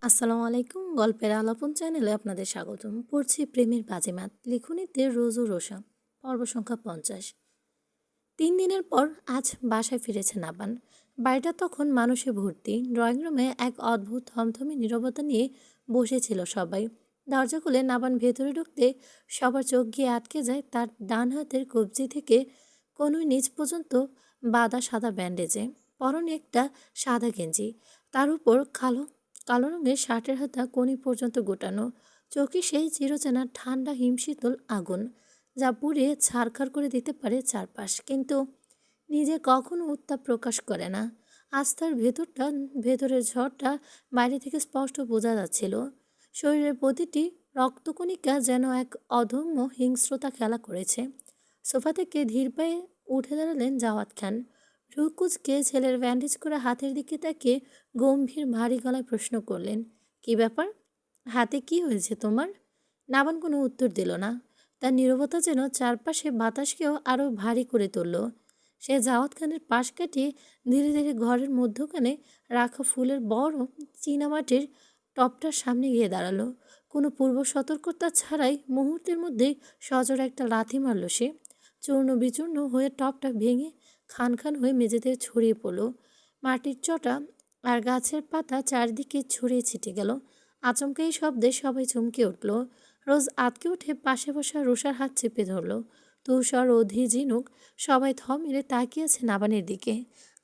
আসসালামু আলাইকুম। গল্পের আলাপন চ্যানেলে আপনাদের স্বাগতম। পড়ছি প্রেমের বাজিমাত, লিখনীতে রোজ ও রোশা, পর্ব সংখ্যা 50। 3 দিনের পর আজ বাসায় ফিরেছে নাবান। বাড়িটা তখন মানুষে ভর্তি। ড্রয়িং রুমে এক অদ্ভুত থমথমে নীরবতা নিয়ে বসেছিল সবাই। দরজা খুলে নাবান ভেতরে ঢুকতে সবার চোখ গিয়ে আটকে যায় তার ডান হাতের কবজি থেকে কনুই নিচ পর্যন্ত বাঁধা সাদা ব্যান্ডেজে। পরনে একটা সাদা গেঞ্জি, তার উপর কালো কালো রঙের শার্টের হাতা কনি পর্যন্ত গোটানো। চোখে সেই চিরচেনা ঠান্ডা হিমশীতল আগুন, যা পুড়িয়ে ছারখার করে দিতে পারে চারপাশ, কিন্তু নিজে কখনো উত্তাপ প্রকাশ করে না। আজ তার ভেতরের ঝড়টা বাইরে থেকে স্পষ্ট বোঝা যাচ্ছিল। শরীরের প্রতিটি রক্তকণিকা যেন এক অদম্য হিংস্রতা খেলা করেছে। সোফা থেকে ধীর পায়ে উঠে দাঁড়ালেন জাওয়াত খান। রুকুজকে ছেলের ব্যান্ডেজ করা হাতের দিকে তাকিয়ে গম্ভীর ভারী গলায় প্রশ্ন করলেন, কি ব্যাপার? হাতে কি হয়েছে তোমার? নাবান কোনো উত্তর দিল না। তার নীরবতা যেন চারপাশে বাতাসকেও আরও ভারী করে তুলল। সে জাওয়াত খানের পাশ কাটিয়ে ধীরে ধীরে ঘরের মধ্যখানে রাখা ফুলের বড় চীনামাটির টবটার সামনে গিয়ে দাঁড়ালো। কোনো পূর্ব সতর্কতা ছাড়াই মুহূর্তের মধ্যেই সজোরে একটা লাথি মারল সে। চূর্ণ বিচূর্ণ হয়ে টবটা ভেঙে খান খান হয়ে মেঝেতে ছড়িয়ে পড়ল। মাটির চটা আর গাছের পাতা চারদিকে ছড়িয়ে ছিটে গেল। আচমকা এই শব্দে সবাই চমকে উঠল। রোজ আঁতকে উঠে পাশে বসা রুষার হাত চেপে ধরল। তুষার অধি ঝিনুক সবাই থ মেরে তাকিয়েছে নাবানের দিকে।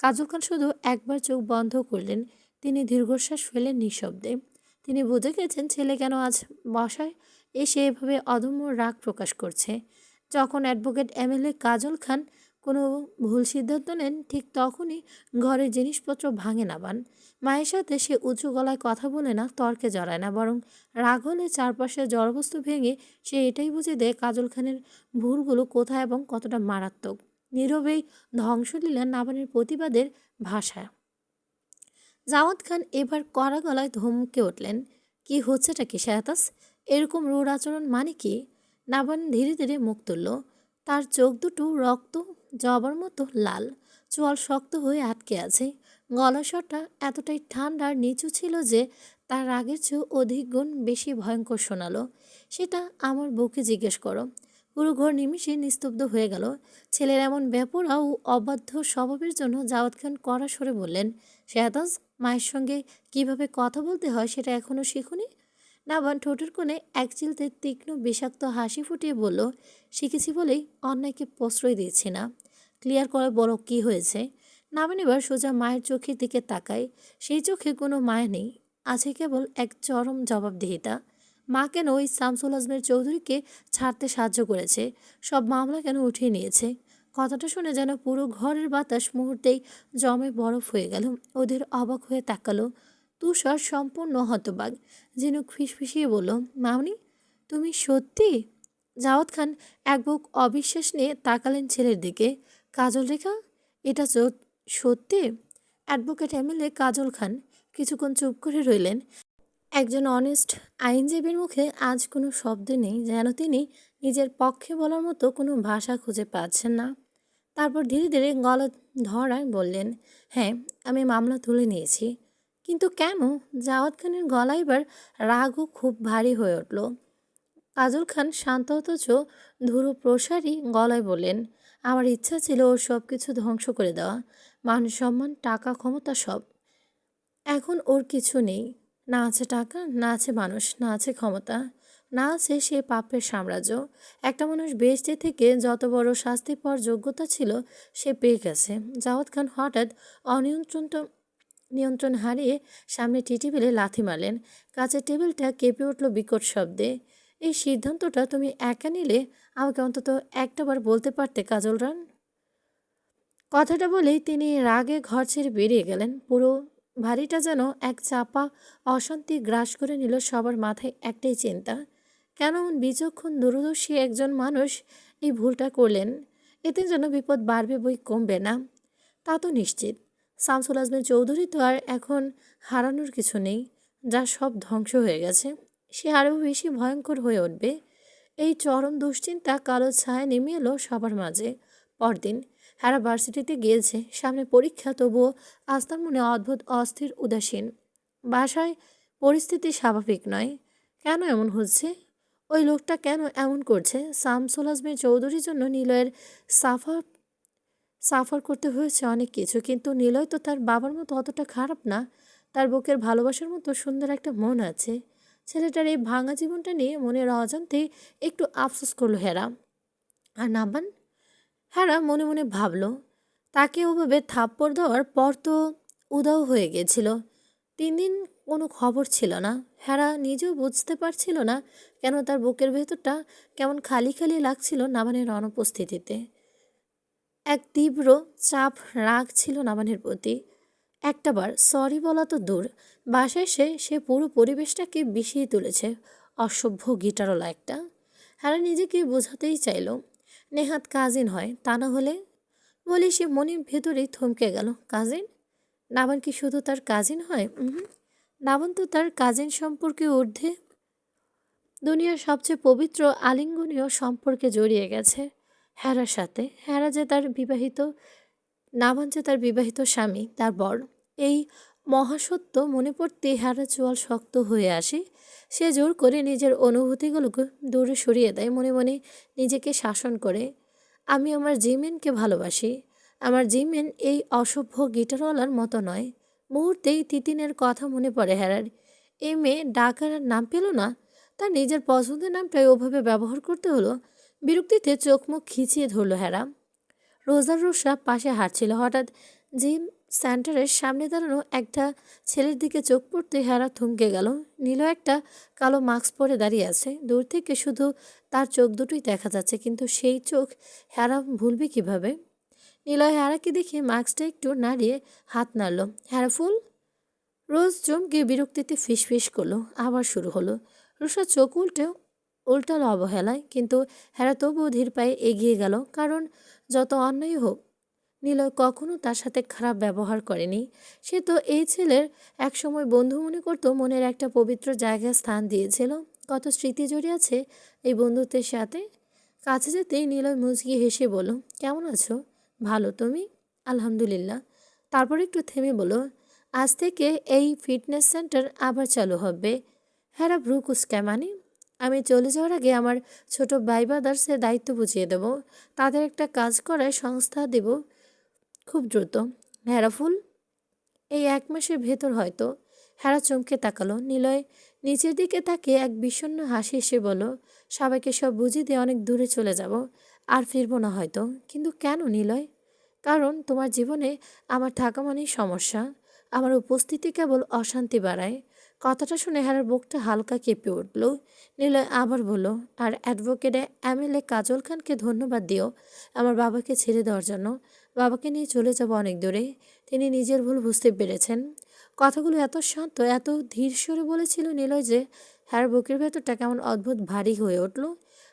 কাজল খান শুধু একবার চোখ বন্ধ করলেন। তিনি দীর্ঘশ্বাস ফেলেন নিঃশব্দে। তিনি বুঝে গেছেন ছেলে কেন আজ বসায় এসে এভাবে অদম্য রাগ প্রকাশ করছে। যখন অ্যাডভোকেট এমএলএ কাজল খান কোনো ভুল সিদ্ধান্ত নেন, ঠিক তখনই ঘরের জিনিসপত্র ভাঙে নাবান। মায়ের সাথে সে উঁচু গলায় কথা বলে না, তর্কে জড়ায় না, বরং রাগ হলে চারপাশের জড়বস্তু ভেঙে সে এটাই বুঝে দেয় কাজল খানের ভুলগুলো কোথায় এবং কতটা মারাত্মক। নীরবেই ধ্বংসলীলা নাবানের প্রতিবাদের ভাষা। জাওয়াত খান এবার কড়া গলায় ধমকে উঠলেন, কি হচ্ছেটা কি শাহতাজ? এরকম রূঢ় আচরণ মানে কি? নাবান ধীরে ধীরে মুখ তুলল। তার চোখ দুটো রক্ত জবার মতো লাল, চোয়াল শক্ত হয়ে আটকে আছে। গলার স্বরটা এতটাই ঠান্ডা আর নিচু ছিল যে তার রাগের চেয়েও অধিক গুণ বেশি ভয়ঙ্কর শোনালো। সেটা আমার বউকে জিজ্ঞেস করো। পুরো ঘর নিমিষে নিস্তব্ধ হয়ে গেল। ছেলের এমন বেপরোয়া ও অবাধ্য স্বভাবের জন্য জাওয়াত খান কড়া স্বরে বললেন, শাহতাজ, মায়ের সঙ্গে কিভাবে কথা বলতে হয় সেটা এখনও শিখুনি? নাবান ঠোঁটের কোণে এক চিলতে তীক্ষ্ণ বিষাক্ত হাসি ফুটিয়ে বলল, শিখেছি বলেই অন্যায়কে প্রশ্রয় দিয়েছি না। ক্লিয়ার করে বলো কি হয়েছে? নাবান এবার সোজা মায়ের চোখের দিকে তাকায়। সেই চোখে কোনো মায়া নেই, আছে কেবল এক চরম জবাবদিহিতা। মা কেন ওই শামসুল আজমের চৌধুরীকে ছাড়তে সাহায্য করেছে? সব মামলা কেন উঠিয়ে নিয়েছে? কথাটা শুনে যেন পুরো ঘরের বাতাস মুহূর্তেই জমে বরফ হয়ে গেল। ওদের অবাক হয়ে তাকালো। তুষার সম্পূর্ণ হতবাক। ঝিনুক ফিসফিসিয়ে বলল, মামনি, তুমি সত্যি? জাওয়াত খান এক বুক অবিশ্বাস নিয়ে তাকালেন ছেলের দিকে। কাজল রেখা, এটা সত্যি? অ্যাডভোকেট এমএলএ কাজল খান কিছুক্ষণ চুপ করে রইলেন। একজন অনেস্ট আইনজীবীর মুখে আজ কোনো শব্দ নেই, যেন তিনি নিজের পক্ষে বলার মতো কোনো ভাষা খুঁজে পাচ্ছেন না। তারপর ধীরে ধীরে গলা ধরায় বললেন, হ্যাঁ, আমি মামলা তুলে নিয়েছি। কিন্তু কেন? জাওয়াত খানের গলা এবার রাগও খুব ভারী হয়ে উঠল। কাজল খান শান্ত অথচ ধুরো প্রসারী গলায় বললেন, আমার ইচ্ছা ছিল ওর সব কিছু ধ্বংস করে দেওয়া, মান সম্মান, টাকা, ক্ষমতা, সব। এখন ওর কিছু নেই। না আছে টাকা, না আছে মানুষ, না আছে ক্ষমতা, না আছে সে পাপের সাম্রাজ্য। একটা মানুষ বেহেশতে থেকে যত বড় শাস্তি পাওয়ার যোগ্যতা ছিল সে পেয়ে গেছে। জাওয়াত খান হঠাৎ অনিয়ন্ত্রিত নিয়ন্ত্রণ হারিয়ে সামনে টেবিলে লাথি মারলেন। কাঁচের টেবিলটা কেঁপে উঠল বিকট শব্দে। এই সিদ্ধান্তটা তুমি একা নিলে? আমাকে অন্তত একটাবার বলতে পারতে কাজল রান। কথাটা বলেই তিনি রাগে ঘর ছেড়ে বেরিয়ে গেলেন। পুরো বাড়িটা যেন এক চাপা অশান্তি গ্রাস করে নিল। সবার মাথায় একটাই চিন্তা, কেন এমন বিচক্ষণ দূরদর্শী একজন মানুষ এই ভুলটা করলেন? এতে যেন বিপদ বাড়বে বই কমবে না। তা তো নিশ্চিত। শামসুল আজমের চৌধুরী তো আর এখন হারানোর কিছু নেই। যা সব ধ্বংস হয়ে গেছে, সে আরও বেশি ভয়ঙ্কর হয়ে উঠবে। এই চরম দুশ্চিন্তা কালো ছায়া নেমে এলো সবার মাঝে। পরদিন হ্যারা ভার্সিটিতে গিয়েছে, সামনে পরীক্ষা, তবুও আস্তার মনে অদ্ভুত অস্থির উদাসীন। বাসায় পরিস্থিতি স্বাভাবিক নয়। কেন এমন হচ্ছে? ওই লোকটা কেন এমন করছে? শামসুল আজমের চৌধুরীর জন্য নিলয়ের সাফার সাফার করতে হয়েছে অনেক কিছু, কিন্তু নিলয় তো তার বাবার মতো অতটা খারাপ না। তার বুকের ভালোবাসার মতো সুন্দর একটা মন আছে। ছেলেটার এই ভাঙা জীবনটা নিয়ে মনের অজান্তেই একটু আফসোস করলো হেরা। আর নাবান? হেরা মনে মনে ভাবল, তাকে ওভাবে থাপ্পড় দেওয়ার পর তো উধাও হয়ে গেছিল। 3 দিন কোনো খবর ছিল না। হেরা নিজেও বুঝতে পারছিল না কেন তার বুকের ভেতরটা কেমন খালি খালি লাগছিল নাবানের অনুপস্থিতিতে। এক তীব্র চাপ রাগ ছিল নাবানের প্রতি। একটাবার সরি বলা তো দূর, বাসায় এসে সে পুরো পরিবেশটাকে বিষিয়ে তুলেছে অসভ্য গিটারওয়ালা একটা। হ্যাঁ, নিজেকে বোঝাতেই চাইল নেহাত কাজিন হয়, তা না হলে। বলে সে মনের ভেতরেই থমকে গেল। কাজিন? নাবান কি শুধু তার কাজিন হয়? নাবান তো তার কাজিন সম্পর্কে ঊর্ধ্বে দুনিয়ার সবচেয়ে পবিত্র আলিঙ্গনীয় সম্পর্কে জড়িয়ে গেছে হেরার সাথে। হেরা যে তার বিবাহিত, নাভান যে তার বিবাহিত স্বামী, তার বর। এই মহাসত্য মনে পড়তে হেরা চোয়াল শক্ত হয়ে আসে। সে জোর করে নিজের অনুভূতিগুলোকে দূরে সরিয়ে দেয়, মনে মনে নিজেকে শাসন করে। আমি আমার জিমেনকে ভালোবাসি। আমার জিমেন এই অসভ্য গিটারওয়ালার মতো নয়। মুহূর্তেই তিতিনের কথা মনে পড়ে হেরার। এই মেয়ে ডাকার আর নাম পেল না। তার নিজের পছন্দের নামটাই ওভাবে ব্যবহার করতে হলো। বিরক্তিতে চোখ মুখ খিচিয়ে ধরল হেরা। রোজার রোসা পাশে হাঁটছিল। হঠাৎ জিম সেন্টারের সামনে দাঁড়ানো একটা ছেলের দিকে চোখ পড়তে হেরা থমকে গেল। নীল একটা কালো মাস্ক পরে দাঁড়িয়ে আছে। দূর থেকে শুধু তার চোখ দুটোই দেখা যাচ্ছে, কিন্তু সেই চোখ হেরা ভুলবে কিভাবে? নিলয় হেরাকে দেখে মাস্কটা একটু নাড়িয়ে হাত নাড়ল। হেরা ফুল? রোজ চমকে বিরক্তিতে ফিসফিস করলো। আবার শুরু হলো। রোষা চোখ উল্টালো অবহেলায়, কিন্তু হেরা তবুও ধীর পায়ে এগিয়ে গেল। কারণ যত অন্যায় হোক, নিলয় কখনো তার সাথে খারাপ ব্যবহার করেনি। সে তো এই ছেলের একসময় বন্ধু মনে করতো, মনের একটা পবিত্র জায়গায় স্থান দিয়েছিল। কত স্মৃতি জড়িয়ে আছে এই বন্ধুত্বের সাথে। কাছে যেতেই নিলয় মুচকি হেসে বলল, কেমন আছো? ভালো, তুমি? আলহামদুলিল্লাহ। তারপর একটু থেমে বলল, আজ থেকে এই ফিটনেস সেন্টার আবার চালু হবে। হ্যাঁ, ভ্রু কুচকায়। মানে? আমি চলে যাওয়ার আগে আমার ছোট ভাই ব্রাদার্সের দায়িত্ব বুঝিয়ে দেব। তাদের একটা কাজ করার সংস্থা দেব খুব দ্রুত। হেরা ফুল? এই 1 মাসের ভেতর হয়তো। হেরা চমকে তাকালো। নিলয় নিচের দিকে তাকিয়ে এক বিষণ্ণ হাসি এসে বলল, সবাইকে সব বুঝিয়ে দিয়ে অনেক দূরে চলে যাব, আর ফিরবো না হয়তো। কিন্তু কেন নিলয়? কারণ তোমার জীবনে আমার থাকা মানেই সমস্যা। আমার উপস্থিতি কেবল অশান্তি বাড়ায়। কথাটা শুনে হেরার বুকটা হালকা কেঁপে উঠল। নিলয় আবার বলল, আর অ্যাডভোকেট MLA কাজল খানকে ধন্যবাদ দিও আমার বাবাকে ছেড়ে দেওয়ার জন্য। বাবাকে নিয়ে চলে যাব অনেক দূরে। তিনি নিজের ভুল বুঝতে পেরেছেন। কথাগুলো এত শান্ত, এত ধীর স্বরে বলেছিল নিলয় যে হ্যার বুকের ভেতরটা কেমন অদ্ভুত ভারী হয়ে উঠল।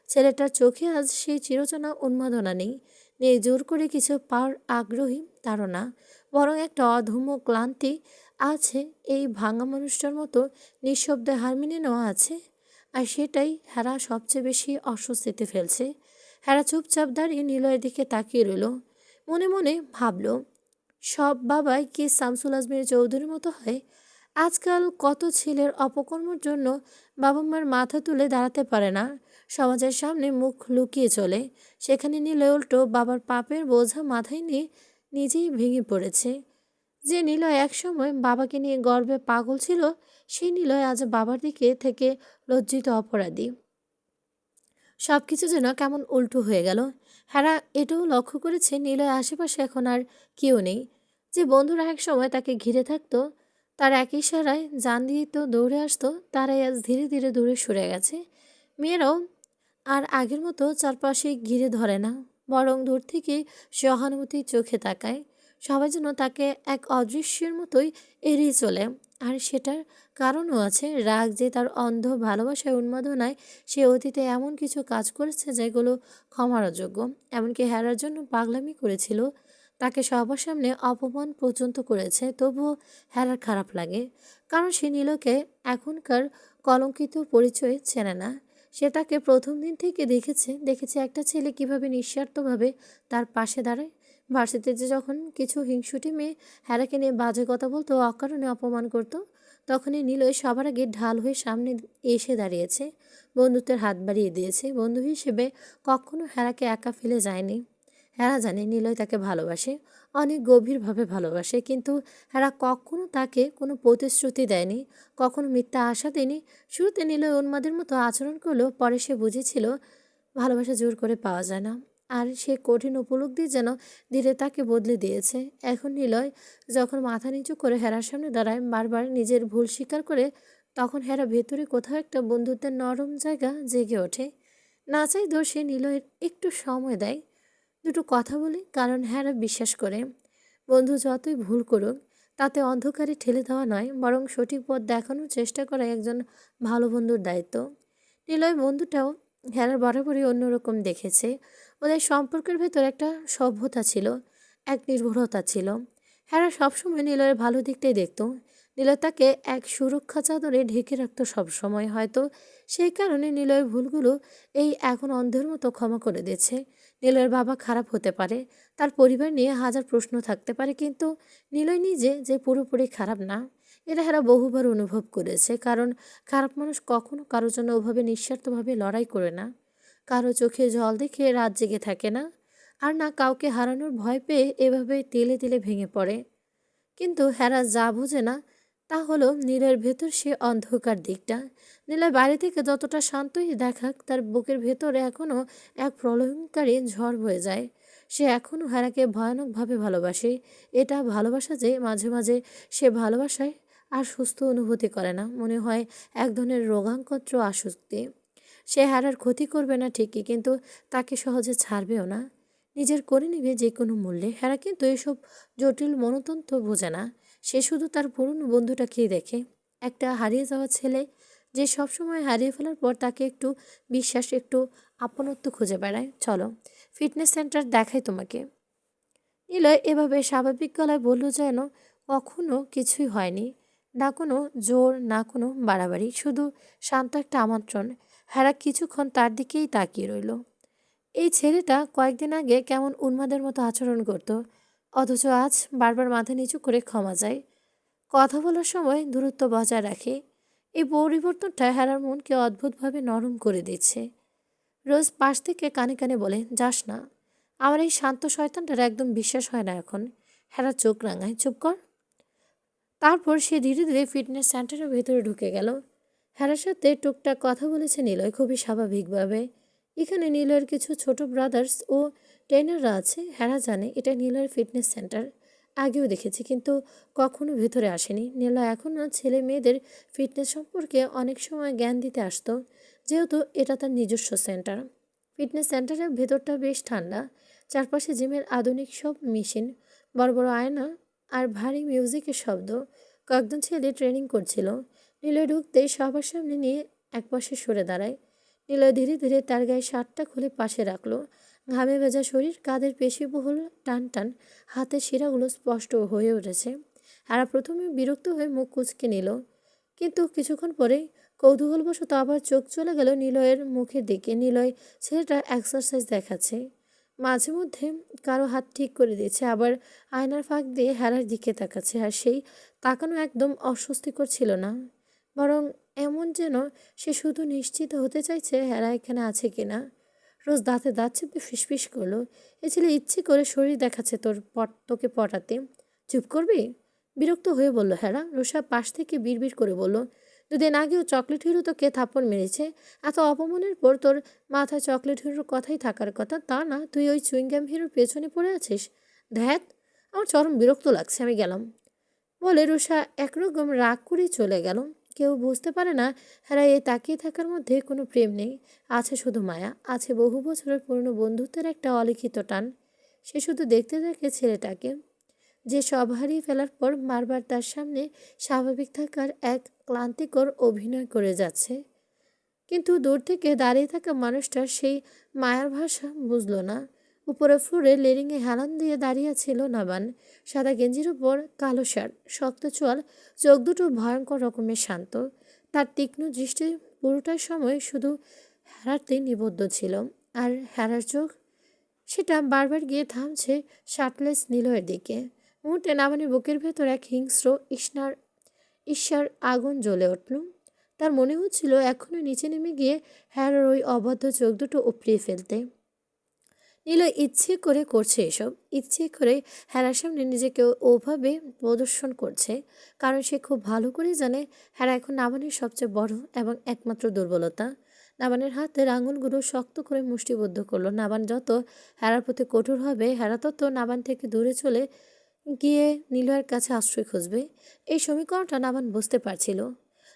ছেলেটার চোখে আজ সেই চিরচেনা উন্মাদনা নেই। নেই জোর করে কিছু পাওয়ার আগ্রহী, তারও না। বরং একটা অধম্য ক্লান্তি আছে। এই ভাঙা মানুষটার মতো নিঃশব্দে হার মেনে নেওয়া আছে। আর সেটাই হেরা সবচেয়ে বেশি অস্বস্তিতে ফেলছে। হেরা চুপচাপ দাঁড়িয়ে নিলয়ের দিকে তাকিয়ে রইল। মনে মনে ভাবল, সব বাবাই কি শামসুল আজমের চৌধুরীর মতো হয়? আজকাল কত ছেলের অপকর্মের জন্য বাবা মার মাথা তুলে দাঁড়াতে পারে না, সমাজের সামনে মুখ লুকিয়ে চলে। সেখানে নিলয় উল্টো বাবার পাপের বোঝা মাথায় নিয়ে নিজেই ভেঙে পড়েছে। যে নিলয় একসময় বাবাকে নিয়ে গর্বে পাগল ছিল, সেই নিলয় আজ বাবার দিকে থেকে লজ্জিত অপরাধী। সব কিছু যেন কেমন উল্টো হয়ে গেল। হ্যাঁ, এটাও লক্ষ্য করেছে নিলয় আশেপাশে এখন আর কেউ নেই। যে বন্ধুরা এক সময় তাকে ঘিরে থাকতো, তার এক ইশারায় জান দিয়ে তো দৌড়ে আসতো, তারাই আজ ধীরে ধীরে দূরে সরে গেছে। মেয়েরাও আর আগের মতো চারপাশে ঘিরে ধরে না, বরং দূর থেকে সহানুভূতির চোখে তাকায়। সবাই যেন তাকে এক অদৃশ্যের মতোই এড়িয়ে চলে। আর সেটার কারণও আছে। রাগ যে তার অন্ধ ভালোবাসায়, উন্মাদনায় সে অতীতে এমন কিছু কাজ করেছে যেগুলো ক্ষমার অযোগ্য। এমনকি হেরার জন্য পাগলামি করেছিল, তাকে সবার সামনে অপমান পর্যন্ত করেছে। তবুও হেরার খারাপ লাগে, কারণ সে নীলকে এখনকার কলঙ্কিত পরিচয় চেনে না। সে তাকে প্রথম দিন থেকে দেখেছে একটা ছেলে কিভাবে নিঃস্বার্থভাবে তার পাশে দাঁড়ায়। ভার্সিটিতে যখন কিছু হিংসুটে মেয়ে হেরাকে নিয়ে বাজে কথা বলতো, অকারণে অপমান করতো, তখনই নিলয় সবার আগে ঢাল হয়ে সামনে এসে দাঁড়িয়েছে, বন্ধুত্বের হাত বাড়িয়ে দিয়েছে। বন্ধু হিসেবে কখনো হেরাকে একা ফেলে যায়নি। হেরা জানে নিলয় তাকে ভালোবাসে, অনেক গভীরভাবে ভালোবাসে, কিন্তু হেরা কখনো তাকে কোনো প্রতিশ্রুতি দেয়নি, কখনো মিথ্যা আশা দেয়নি। শুরুতে নিলয় উন্মাদের মতো আচরণ করলেও পরে সে বুঝেছিল ভালোবাসা জোর করে পাওয়া যায় না। আর সে কঠিন উপলব্ধি যেন ধীরে তাকে বদলে দিয়েছে। এখন নিলয় যখন মাথা নিচু করে হেরার সামনে দাঁড়ায়, বারবার নিজের ভুল স্বীকার করে, তখন হেরা ভেতরে কোথাও একটা বন্ধুত্বের নরম জায়গা জেগে ওঠে। না চাই দোষে নিলয়ের একটু সময় দেয়, দুটো কথা বলে, কারণ হেরা বিশ্বাস করে বন্ধু যতই ভুল করুক তাতে অন্ধকারে ঠেলে দেওয়া নয়, বরং সঠিক পথ দেখানোর চেষ্টা করা একজন ভালো বন্ধুর দায়িত্ব। নিলয় বন্ধুটাও হেরার বরাবরই অন্যরকম দেখেছে। ওদের সম্পর্কের ভেতর একটা সভ্যতা ছিল, এক নির্ভরতা ছিল। হেরা সবসময় নিলয়ের ভালো দিকটাই দেখতো। নিলয় তাকে এক সুরক্ষা চাদরে ঢেকে রাখতো সবসময়। হয়তো সেই কারণে নিলয়ের ভুলগুলো এই এখন অন্ধের মতো ক্ষমা করে দিয়েছে। নিলয়ের বাবা খারাপ হতে পারে, তার পরিবার নিয়ে হাজার প্রশ্ন থাকতে পারে, কিন্তু নিলয় নিজে যে পুরোপুরি খারাপ না, এটা হেরা বহুবার অনুভব করেছে। কারণ খারাপ মানুষ কখনো কারোর জন্য ওভাবে নিঃস্বার্থভাবে লড়াই করে না, কারো চোখে জল দেখে রাত জেগে থাকে না, আর না কাউকে হারানোর ভয় পেয়ে এভাবে তেলে তেলে ভেঙে পড়ে। কিন্তু হেরা যা বোঝে না তা হলো নীলের ভেতর সে অন্ধকার দিকটা। নীলের বাইরে থেকে যতটা শান্তই দেখাক, তার বুকের ভেতরে এখনও এক প্রলয়ঙ্কারী ঝড় বয়ে যায়। সে এখনও হেরাকে ভয়ানকভাবে ভালোবাসে। এটা ভালোবাসা যে মাঝে মাঝে সে ভালোবাসায় আর সুস্থ অনুভূতি করে না, মনে হয় এক ধরনের রোগাঙ্কত্র আসক্তি। সে হেরার ক্ষতি করবে না ঠিকই, কিন্তু তাকে সহজে ছাড়বেও না, নিজের করে নিবে যে কোনো মূল্যে। হেরা কিন্তু এসব জটিল মনতন্ত্র বোঝে না। সে শুধু তার পুরনো বন্ধুটাকেই দেখে, একটা হারিয়ে যাওয়া ছেলে যে সবসময় হারিয়ে ফেলার পর তাকে একটু বিশ্বাস, একটু আপনত্ব খুঁজে বেড়ায়। চলো ফিটনেস সেন্টার দেখাই তোমাকে। নিলয় এভাবে স্বাভাবিক গলায় বলল যেন কখনো কিছুই হয়নি, না কোনো জোর, না কোনো বাড়াবাড়ি, শুধু শান্ত একটা আমন্ত্রণ। হেরা কিছুক্ষণ তার দিকেই তাকিয়ে রইল। এই ছেলেটা কয়েকদিন আগে কেমন উন্মাদের মতো আচরণ করত, অথচ আজ বারবার মাথা নিচু করে ক্ষমা চায়, কথা বলার সময় দূরত্ব বজায় রাখে। এই পরিবর্তনটা হেরার মনকে অদ্ভুতভাবে নরম করে দিচ্ছে। রোজ পাশ থেকে কানে কানে বলে, যাস না, আমার এই শান্ত শয়তানটার একদম বিশ্বাস হয় না এখন। হেরা চোখ রাঙায়, চুপ কর। তারপর সে ধীরে ধীরে ফিটনেস সেন্টারের ভেতরে ঢুকে গেল। হেরার সাথে টুকটাক কথা বলেছে নিলয় খুবই স্বাভাবিকভাবে। এখানে নিলয়ের কিছু ছোট ব্রাদার্স ও ট্রেনাররা আছে। হেরা জানে এটা নিলয়ের ফিটনেস সেন্টার, আগেও দেখেছি, কিন্তু কখনো ভেতরে আসেনি। নিলয় এখনও ছেলে মেয়েদের ফিটনেস সম্পর্কে অনেক সময় জ্ঞান দিতে আসতো, যেহেতু এটা তার নিজস্ব সেন্টার। ফিটনেস সেন্টারের ভেতরটা বেশ ঠান্ডা, চারপাশে জিমের আধুনিক সব মেশিন, বড় বড় আয়না আর ভারী মিউজিকের শব্দ। কয়েকজন ছেলে ট্রেনিং করছিল। নিলয় ঢুকতেই সবার সামনে নিয়ে একপাশে সরে দাঁড়ায়। নিলয় ধীরে ধীরে তার গায়ে শার্টটা খুলে পাশে রাখলো। ঘামে ভেজা শরীর, কাঁধের পেশিবহুল টান টান, হাতের শিরাগুলো স্পষ্ট হয়ে উঠেছে। আর প্রথমে বিরক্ত হয়ে মুখ কুঁচকে নিল, কিন্তু কিছুক্ষণ পরেই কৌতূহলবশত আবার চোখ চলে গেল নিলয়ের মুখের দিকে। নিলয় ছেলেটা এক্সারসাইজ দেখাচ্ছে, মাঝে মধ্যে কারো হাত ঠিক করে দিয়েছে, আবার আয়নার ফাঁক দিয়ে হেরার দিকে তাকাচ্ছে। আর সেই তাকানো একদম অস্বস্তিকর ছিল না, বরং এমন যেন সে শুধু নিশ্চিত হতে চাইছে হেরা এখানে আছে কিনা। রোজ দাঁতে দাঁত চেপে ফিসফিস করলো, এ ছেলে ইচ্ছে করে শরীর দেখাচ্ছে তোকে পটাতে। চুপ করবি? বিরক্ত হয়ে বলল হেরা। রোষা পাশ থেকে বিড়বিড় করে বলল, দুদিন আগেও চকলেট হিরো তোকে থাপ্পড় মেরেছে, এত অপমানের পর তোর মাথায় চকলেট হিরোর কথাই থাকার কথা, তা না তুই ওই চুইংগাম হিরোর পেছনে পড়ে আছিস। ধ্যাত, আমার চরম বিরক্ত লাগছে, আমি গেলাম বলে রুষা একরকম রাগ করেই চলে গেল। কেউ বুঝতে পারে না হেরা এই তাকিয়ে থাকার মধ্যে কোনো প্রেম নেই, আছে শুধু মায়া, আছে বহু বছরের পুরনো বন্ধুত্বের একটা অলিখিত টান। সে শুধু দেখতে থাকে ছেলেটাকে, যে সব হারিয়ে ফেলার পর বারবার তার সামনে স্বাভাবিক থাকার এক ক্লান্তিকর অভিনয় করে যাচ্ছে। কিন্তু দূর থেকে দাঁড়িয়ে থাকা মানুষটার সেই মায়ার ভাষা বুঝল না। উপরে ফ্লোরে লেরিংয়ে হেলান দিয়ে দাঁড়িয়ে ছিল নাবান, সাদা গেঞ্জির উপর কালো শার্ট, শক্ত চোয়াল, চোখ দুটো ভয়ঙ্কর রকমের শান্ত। তার তীক্ষ্ণ দৃষ্টি পুরোটার সময় শুধু হেরাতে নিবদ্ধ ছিল। আর হেরার চোখ সেটা বারবার গিয়ে থামছে শার্টলেস নিলয়ের দিকে। মুহূর্তে নাবানের বুকের ভেতর এক হিংস্র ঈর্ষার আগুন জ্বলে উঠল। তার মনে হচ্ছিল এখনই নিচে নেমে গিয়ে হ্যারার ওই অবাধ্য চোখ দুটো উপড়িয়ে ফেলতে। নিলয় ইচ্ছে করে করছে এসব, ইচ্ছে করে হেরার সামনে নিজেকে ওভাবে প্রদর্শন করছে, কারণ সে খুব ভালো করে জানে হেরা এখন নাবানের সবচেয়ে বড় এবং একমাত্র দুর্বলতা। নাবানের হাতের আঙুলগুলো শক্ত করে মুষ্টিবদ্ধ করলো। নাবান যত হেরার প্রতি কঠোর হবে, হেরা তত নাবান থেকে দূরে চলে গিয়ে নিলয়ের কাছে আশ্রয় খুঁজবে। এই সমীকরণটা নাবান বুঝতে পারছিল।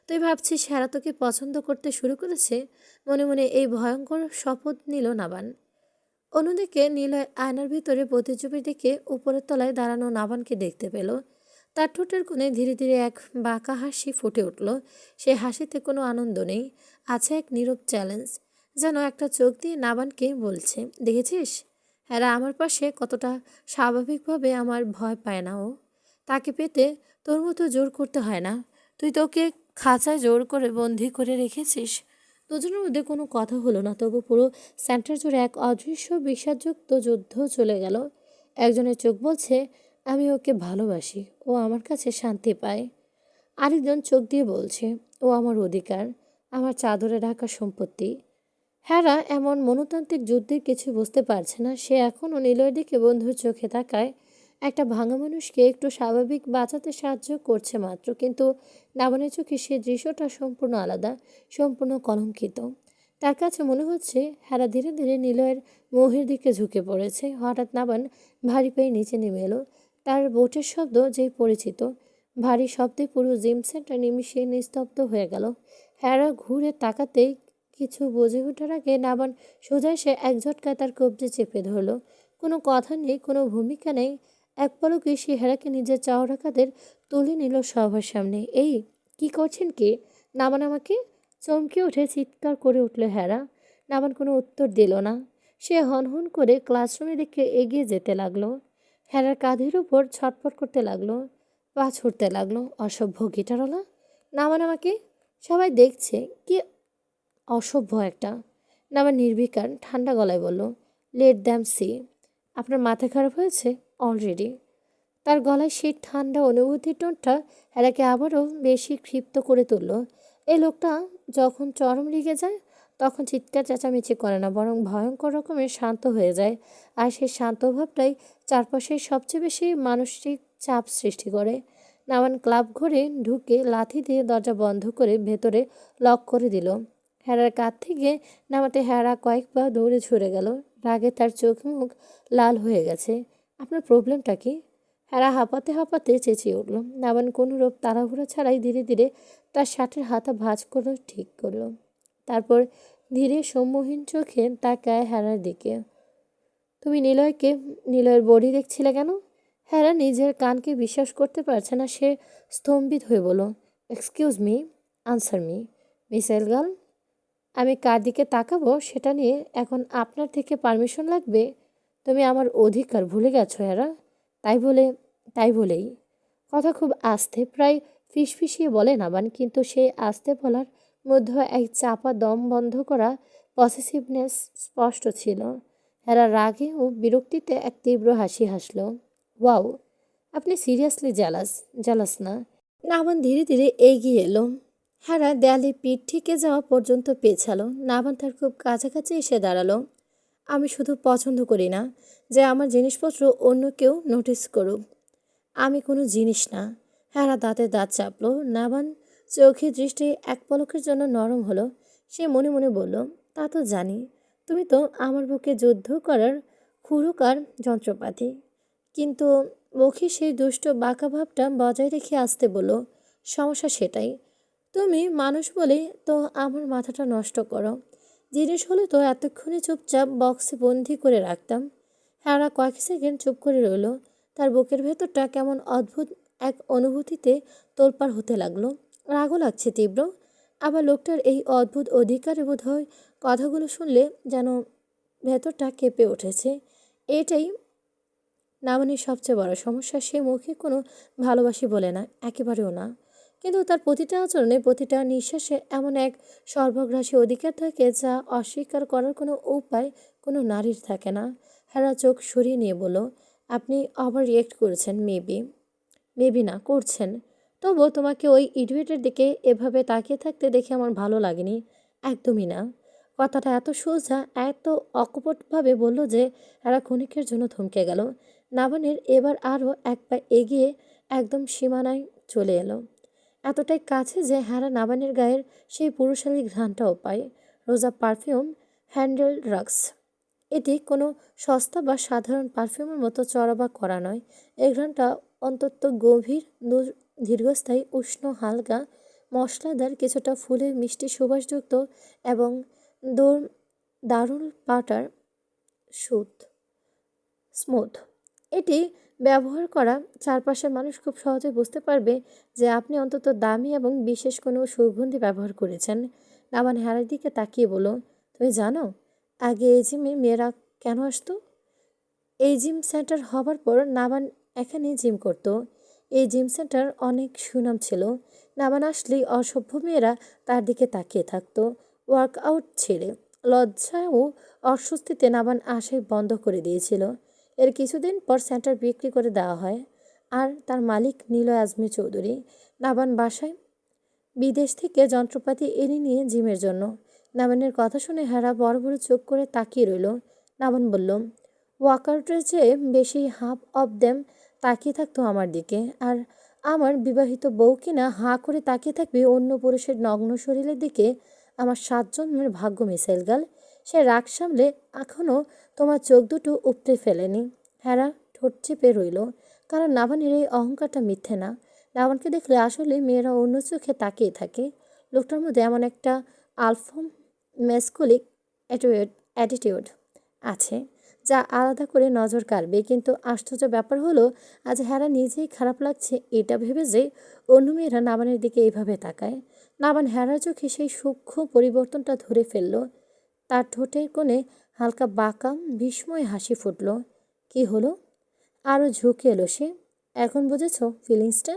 তুই ভাবছিস হেরা তোকে পছন্দ করতে শুরু করেছে? মনে মনে এই ভয়ঙ্কর শপথ নিল নাবান। অন্যদিকে নিলয় আয়নার ভিতরে প্রতিচ্ছবি দেখে উপরের তলায় দাঁড়ানো নাবানকে দেখতে পেল। তার ঠোঁটের কোণে ধীরে ধীরে এক বাঁকা হাসি ফুটে উঠল। সে হাসিতে কোনো আনন্দ নেই, আছে এক নীরব চ্যালেঞ্জ। যেন একটা চোখ দিয়ে নাবানকে বলছে, দেখেছিস হ্যাঁ আমার পাশে কতটা স্বাভাবিকভাবে, আমার ভয় পায় না ও। তাকে পেতে তোর মতো জোর করতে হয় না। তুই তোকে খাঁচায় জোর করে বন্দি করে রেখেছিস। দুজনের মধ্যে কোনো কথা হলো না, তবু পুরো সেন্টার জুড়ে এক অদৃশ্য বিশ্বাসযুক্ত যুদ্ধ চলে গেল। একজনের চোখ বলছে, আমি ওকে ভালোবাসি, ও আমার কাছে শান্তি পায়। আরেকজন চোখ দিয়ে বলছে, ও আমার অধিকার, আমার চাদরে ঢাকা সম্পত্তি। হ্যারা এমন মনতান্ত্রিক যুদ্ধে কিছু বুঝতে পারছে না। সে এখনও নিলয়ের দিকে বন্ধুর চোখে তাকায়। একটা ভাঙা মানুষকে একটু স্বাভাবিক বাঁচাতে সাহায্য করছে মাত্র, কিন্তু নাবানের চোখে সে দৃশ্যটা সম্পূর্ণ আলাদা, সম্পূর্ণ কলঙ্কিত। তার কাছে মনে হচ্ছে হ্যারা ধীরে ধীরে নিলয়ের মোহের দিকে ঝুঁকে পড়েছে। হঠাৎ নাবান ভারী পায়ে নিচে নেমে এলো। তার বোটের শব্দ যেই পরিচিত, ভারী শব্দে পুরো জিম সেন্টার নিমিষে নিস্তব্ধ হয়ে গেল। হ্যারা ঘুরে তাকাতেই কিছু বুঝে ওঠার আগে নাবান সোজা এসে এক ঝটকায় তার কবজি চেপে ধরল। কোনো কথা নেই, কোনো ভূমিকা নেই, এক পলকে সে হেরাকে নিজের চওড়া কাঁধের তুলে নিল সবার সামনে। এই কি করছেন কি? নাবান আমাকে! চমকে উঠে চিৎকার করে উঠল হেরা। নাবান কোনো উত্তর দিল না। সে হনহন করে ক্লাসরুমের দিকে এগিয়ে যেতে লাগলো। হেরার কাঁধের উপর ছটফট করতে লাগলো, পা ছুটতে লাগলো। অসভ্য গিটারওয়ালা! নাবান আমাকে! সবাই দেখছে, কি অসভ্য একটা! নাবান নির্বিকার ঠান্ডা গলায় বলল, লেট দ্যাম সি। আপনার মাথা খারাপ হয়েছে অলরেডি? তার গলায় সেই ঠান্ডা অনুভূতির টোনটা হেরাকে আবারও বেশি ক্ষিপ্ত করে তুলল। এই লোকটা যখন চরম রেগে যায় তখন চিৎকার চেঁচামেচি করে না, বরং ভয়ঙ্কর রকমের শান্ত হয়ে যায়। আর সেই শান্ত ভাবটাই চারপাশে সবচেয়ে বেশি মানসিক চাপ সৃষ্টি করে। নামান ক্লাব ঘরে ঢুকে লাথি দিয়ে দরজা বন্ধ করে ভেতরে লক করে দিল। হেরার কাছ থেকে নামাতে হেরা কয়েকবার দৌড়ে ছুড়ে গেল। রাগে তার চোখ মুখ লাল হয়ে গেছে। আপনার প্রবলেমটা কি? হেরা হাঁপাতে হাঁপাতে চেঁচিয়ে উঠল। নাবান কোনোরূপ তাড়াহুড়ো ছাড়াই ধীরে ধীরে তার শার্টের হাতা ভাঁজ করে ঠিক করলো। তারপর ধীরে সম্মোহীন চোখে তাকায় হেরার দিকে। তুমি নিলয়ের বডি দেখছিলে কেন? হেরা নিজের কানকে বিশ্বাস করতে পারছে না। সে স্তম্ভিত হয়ে বলল, excuse me, answer me, missile girl. আমি কার দিকে তাকাবো সেটা নিয়ে এখন আপনার থেকে পারমিশন লাগবে? তুমি আমার অধিকার ভুলে গেছো হেরা। তাই বলে তাই বলেই কথা খুব আস্তে, প্রায় ফিসফিসিয়ে বলে নাবান, কিন্তু সেই আস্তে বলার মধ্যে এক চাপা দম বন্ধ করা পসেসিভনেস স্পষ্ট ছিল। হেরা রাগে ও বিরক্তিতে এক তীব্র হাসি হাসল। ওয়াও, আপনি সিরিয়াসলি জ্যালাস না? নাবান ধীরে ধীরে এগিয়ে এলো। হেরা দেয়ালে পিঠ ঠেকে যাওয়া পর্যন্ত পেছালো। নাবান তার খুব কাছাকাছি এসে দাঁড়ালো। আমি শুধু পছন্দ করি না যে আমার জিনিসপত্র অন্য কেউ নোটিস করুক। আমি কোনো জিনিস না। হেরা দাঁতে দাঁত চাপলো। নাবান চোখের দৃষ্টি এক পলকের জন্য নরম হলো। সে মনে মনে বলল, তা তো জানি, তুমি তো আমার বুকে যুদ্ধ করার ক্ষুরকার যন্ত্রপাতি। কিন্তু মুখে সেই দুষ্ট বাঁকা ভাবটা বজায় রেখে আসতে বলল, সমস্যা সেটাই। তুমি মানুষ বলে তো আমার মাথাটা নষ্ট করো। জিনিস হলে তো এতক্ষণে চুপচাপ বক্সে বন্দি করে রাখতাম। হ্যারা কয়েক সেকেন্ড চুপ করে রইল। তার বুকের ভেতরটা কেমন অদ্ভুত এক অনুভূতিতে তোলপাড় হতে লাগলো। রাগও লাগছে তীব্র। আবার লোকটার এই অদ্ভুত অধিকারে বোধহয় কথাগুলো শুনলে যেন ভেতরটা কেঁপে উঠেছে। এটাই নামানির সবচেয়ে বড় সমস্যা। সে মুখে কোনো ভালোবাসি বলে না, একেবারেও না। কিন্তু তার প্রতিটা আচরণে, প্রতিটা নিঃশ্বাসে এমন এক সর্বগ্রাসী অধিকার থাকে যা অস্বীকার করার কোনো উপায় কোনো নারীর থাকে না। হেরা চোখ সরিয়ে নিয়ে বলল, আপনি ওভার রিয়েক্ট করেছেন। মেবি না করছেন, তবুও তোমাকে ওই ইডিয়েটের দিকে এভাবে তাকিয়ে থাকতে দেখে আমার ভালো লাগেনি। একদমই না। কথাটা এত সোজা, এত অকপটভাবে বলল যে এরা ক্ষণিকের জন্য থমকে গেল। নাবানের এবার আরও এক পা এগিয়ে একদম সীমানায় চলে এলো, এতটাই কাছে যে হ্যারা নাবানের গায়ের সেই পুরুষালী ঘ্রাণটাও পায়। রোজা পারফিউম হ্যান্ডেল রাক্স। এটি কোনো সস্তা বা সাধারণ পারফিউমের মতো চড়া বা করা নয়। এই ঘ্রাণটা অন্তত গভীর, দীর্ঘস্থায়ী, উষ্ণ, হালকা, মশলাদার, কিছুটা ফুলের মিষ্টি সুবাসযুক্ত এবং দোর- দারুণ পাটার সুত স্মুথ। এটি ব্যবহার করা চারপাশের মানুষ খুব সহজে বুঝতে পারবে যে আপনি অন্তত দামি এবং বিশেষ কোনো সুগন্ধি ব্যবহার করেছেন। নামান হ্যারার দিকে তাকিয়ে বলল, তুমি জানো আগে এই জিমে মেয়েরা কেন আসতো? এই জিম সেন্টার হবার পর নাবান এখানে জিম করত। এই জিম সেন্টার অনেক সুনাম ছিল। নাবান আসলেই অসভ্য মেয়েরা তার দিকে তাকিয়ে থাকতো, ওয়ার্কআউট ছেড়ে। লজ্জা ও অস্বস্তিতে নাবান আশাই বন্ধ করে দিয়েছিল। এর কিছুদিন পর সেন্টার বিক্রি করে দেওয়া হয়, আর তার মালিক নিলয় আজমি চৌধুরী নাবান বাসায় বিদেশ থেকে যন্ত্রপাতি এনে নিয়ে জিমের জন্য। নাবানের কথা শুনে হেরা বড় বড় চোখ করে তাকিয়ে রইল। নাবান বলল, ওয়ার্কআউটের চেয়ে বেশি হাফ অফ দেম তাকিয়ে থাকতো আমার দিকে, আর আমার বিবাহিত বউ কিনা হাঁ করে তাকিয়ে থাকবে অন্য পুরুষের নগ্ন শরীরের দিকে। আমার 7 জন্মের ভাগ্য মিসাইল গাল। সে রাগ সামলে এখনও তোমার চোখ দুটো উপড়ে ফেলেনি। হেরা ঠোঁট চেপে রইল, কারণ নাবানের এই অহংকারটা মিথ্যে না। নাবানকে দেখলে আসলে মেয়েরা অন্য চোখে তাকিয়ে থাকে। লোকটার মধ্যে এমন একটা আলফা মেসকুলিক অ্যাটিটিউড আছে যা আলাদা করে নজর কাড়বে। কিন্তু আশ্চর্য ব্যাপার হলো, আজ হেরা নিজেই খারাপ লাগছে এটা ভেবে যে অন্য মেয়েরা নাবানের দিকে এইভাবে তাকায়। নাবান হেরার চোখে সেই সূক্ষ্ম পরিবর্তনটা ধরে ফেলল। তার ঠোঁটের কোণে হালকা বাঁকা বিস্ময় হাসি ফুটল। কি হলো? আরও ঝুঁকে এলো সে। এখন বুঝেছ ফিলিংসটা?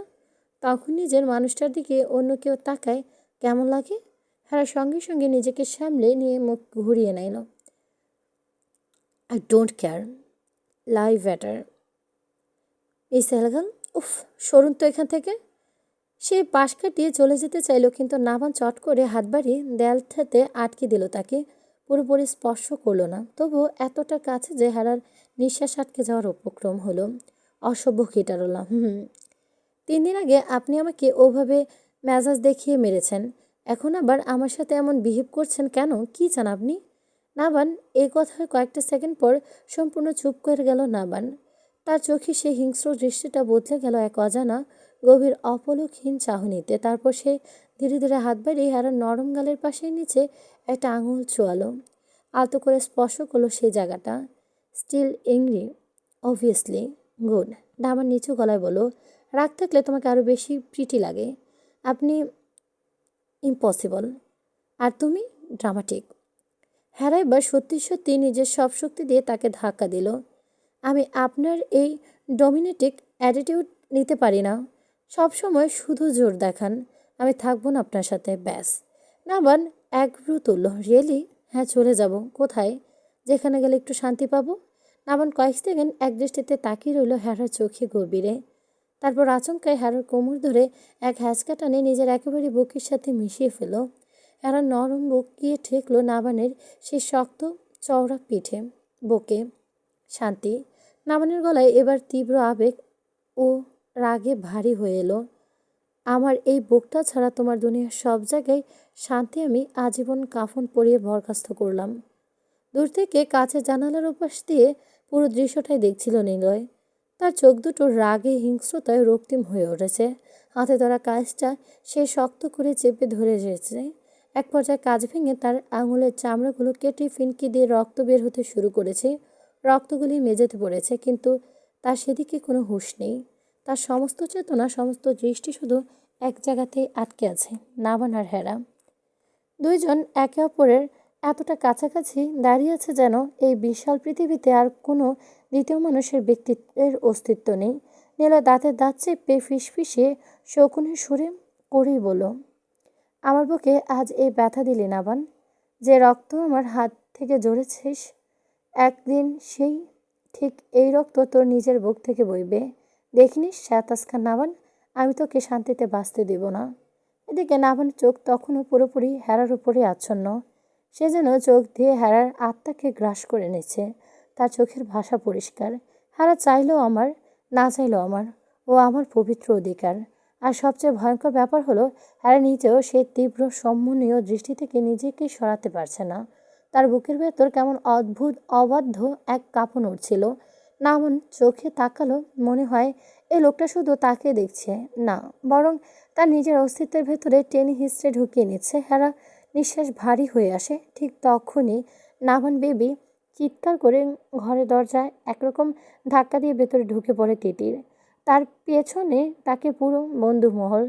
তখন নিজের মানুষটার দিকে অন্য কেউ তাকায় কেমন লাগে? হেরা সঙ্গে সঙ্গে নিজেকে সামলে নিয়ে মুখ ঘুরিয়ে নিল। I don't care, lie better. Miss Elgan, উফ, সরুন তো এখান থেকে। সে পাশ কাটিয়ে চলে যেতে চাইল, কিন্তু নাবান চট করে হাত বাড়িয়ে দেয়ালটাতে আটকে দিল তাকে। পুরোপুরি স্পর্শ করলো না, তবুও এতটা কাছে যে হারার নিঃশ্বাস আটকে যাওয়ার উপক্রম হলো। অসভ্য কিটারোলা। 3 দিন আগে আপনি আমাকে ওভাবে মেজাজ দেখিয়ে মেরেছেন, এখন আবার আমার সাথে এমন বিহেভ করছেন কেন? কি চান আপনি? নাবান এই কথার কয়েকটা সেকেন্ড পর সম্পূর্ণ চুপ করে গেল নাবান। তার চোখে সেই হিংস্র দৃষ্টিটা বদলে গেল এক অজানা গভীর অপলকহীন চাহনিতে। তারপর সে ধীরে ধীরে হাত বাড়িয়ে হারার নরম গালের পাশে নিচে একটা আঙুল ছোয়ালো, আলতো করে স্পর্শ করলো সেই জায়গাটা। Still angry, obviously. গুড। নাবান নিচু গলায় বলল, রাগ থাকলে তোমাকে আরও বেশি প্রিটি লাগে। আপনি ইম্পসিবল, আর তুমি ড্রামাটিক। হ্যাঁ, এবার সত্যি সত্যি নিজের সব শক্তি দিয়ে তাকে ধাক্কা দিল। আমি আপনার এই ডমিনেটিক অ্যাটিটিউড নিতে পারি না। সব সময় শুধু জোর দেখান। আমি থাকবো না আপনার সাথে, ব্যাস। নাবান এক ভ্রু তুলল। রিয়েলি? হ্যাঁ, চলে যাব। কোথায়? যেখানে গেলে একটু শান্তি পাবো। নাবান কয়েক সেকেন্ড এক দৃষ্টিতে তাকিয়ে রইল হ্যারার চোখে গভীরে। তারপর আচমকায় হ্যারার কোমর ধরে এক হ্যাঁচকা টানে নিজের একেবারে বুকের সাথে মিশিয়ে ফেল। হ্যারার নরম বুক গিয়ে ঠেকল নাবানের সেই শক্ত চওড়া পিঠে, বুকে। শান্তি। নাবানের গলায় এবার তীব্র আবেগ ও রাগে ভারী হয়ে এলো। আমার এই বুকটা ছাড়া তোমার দুনিয়ার সব জায়গায় শান্তি আমি আজীবন কাফন পরিয়ে বরখাস্ত করলাম। দূর থেকে কাছের জানালার ওপাশ দিয়ে পুরো দৃশ্যটাই দেখছিল নিলয়। তার চোখ দুটো রাগে হিংস্রতায় রক্তিম হয়ে উঠেছে। হাতে ধরা কাজটা সে শক্ত করে চেপে ধরে এসেছে। এক পর্যায়ে কাজ ভেঙে তার আঙুলের চামড়াগুলো কেটে ফিনকি দিয়ে রক্ত বের হতে শুরু করেছে। রক্তগুলি মেঝেতে পড়েছে, কিন্তু তার সেদিকে কোনো হুঁশ নেই। তার সমস্ত চেতনা, সমস্ত দৃষ্টি শুধু এক জায়গাতেই আটকে আছে, নাবান আর হেরা। দুইজন একে অপরের এতটা কাছাকাছি দাঁড়িয়ে আছে যেন এই বিশাল পৃথিবীতে আর কোনো দ্বিতীয় মানুষের ব্যক্তিত্বের অস্তিত্ব নেই। নীলা দাঁতের দাঁত চেপে ফিসফিসিয়ে শকুনের সুরে করেই বলল, আমার বুকে আজ এই ব্যথা দিলি নাবান। যে রক্ত আমার হাত থেকে ঝরেছিস, একদিন সেই ঠিক এই রক্ত তোর নিজের বুক থেকে বইবে। দেখিনিস শ্যাতাসখা নাবান, আমি তোকে শান্তিতে বাঁচতে দেব না। এদিকে নাভানের চোখ তখনও পুরোপুরি হেরার উপরে আচ্ছন্ন। সে যেন চোখ দিয়ে হেরার আত্মাকে গ্রাস করে নিচ্ছে। তার চোখের ভাষা পরিষ্কার। হেরা চাইলেও আমার, না চাইলেও আমার। ও আমার পবিত্র অধিকার। আর সবচেয়ে ভয়ঙ্কর ব্যাপার হলো, হেরা নিজেও সেই তীব্র সম্মানীয় দৃষ্টি থেকে নিজেকে সরাতে পারছে না। তার বুকের ভেতর কেমন অদ্ভুত অবাধ্য এক কাঁপন উঠছিল। নামন চোখে তাকালো, মনে হয় এই লোকটা শুধু তাকে দেখছে না, বরং তার নিজের অস্তিত্বের ভেতরে টেনে হিস্ট্রে ঢুকিয়ে নিচ্ছে। হেরা নিঃশ্বাস ভারী হয়ে আসে। ঠিক তখনই নাভান বেবি চিৎকার করে ঘরের দরজায় একরকম ধাক্কা দিয়ে ভেতরে ঢুকে পড়ে তিতির। তার পেছনে তাকে পুরো বন্ধুমহল।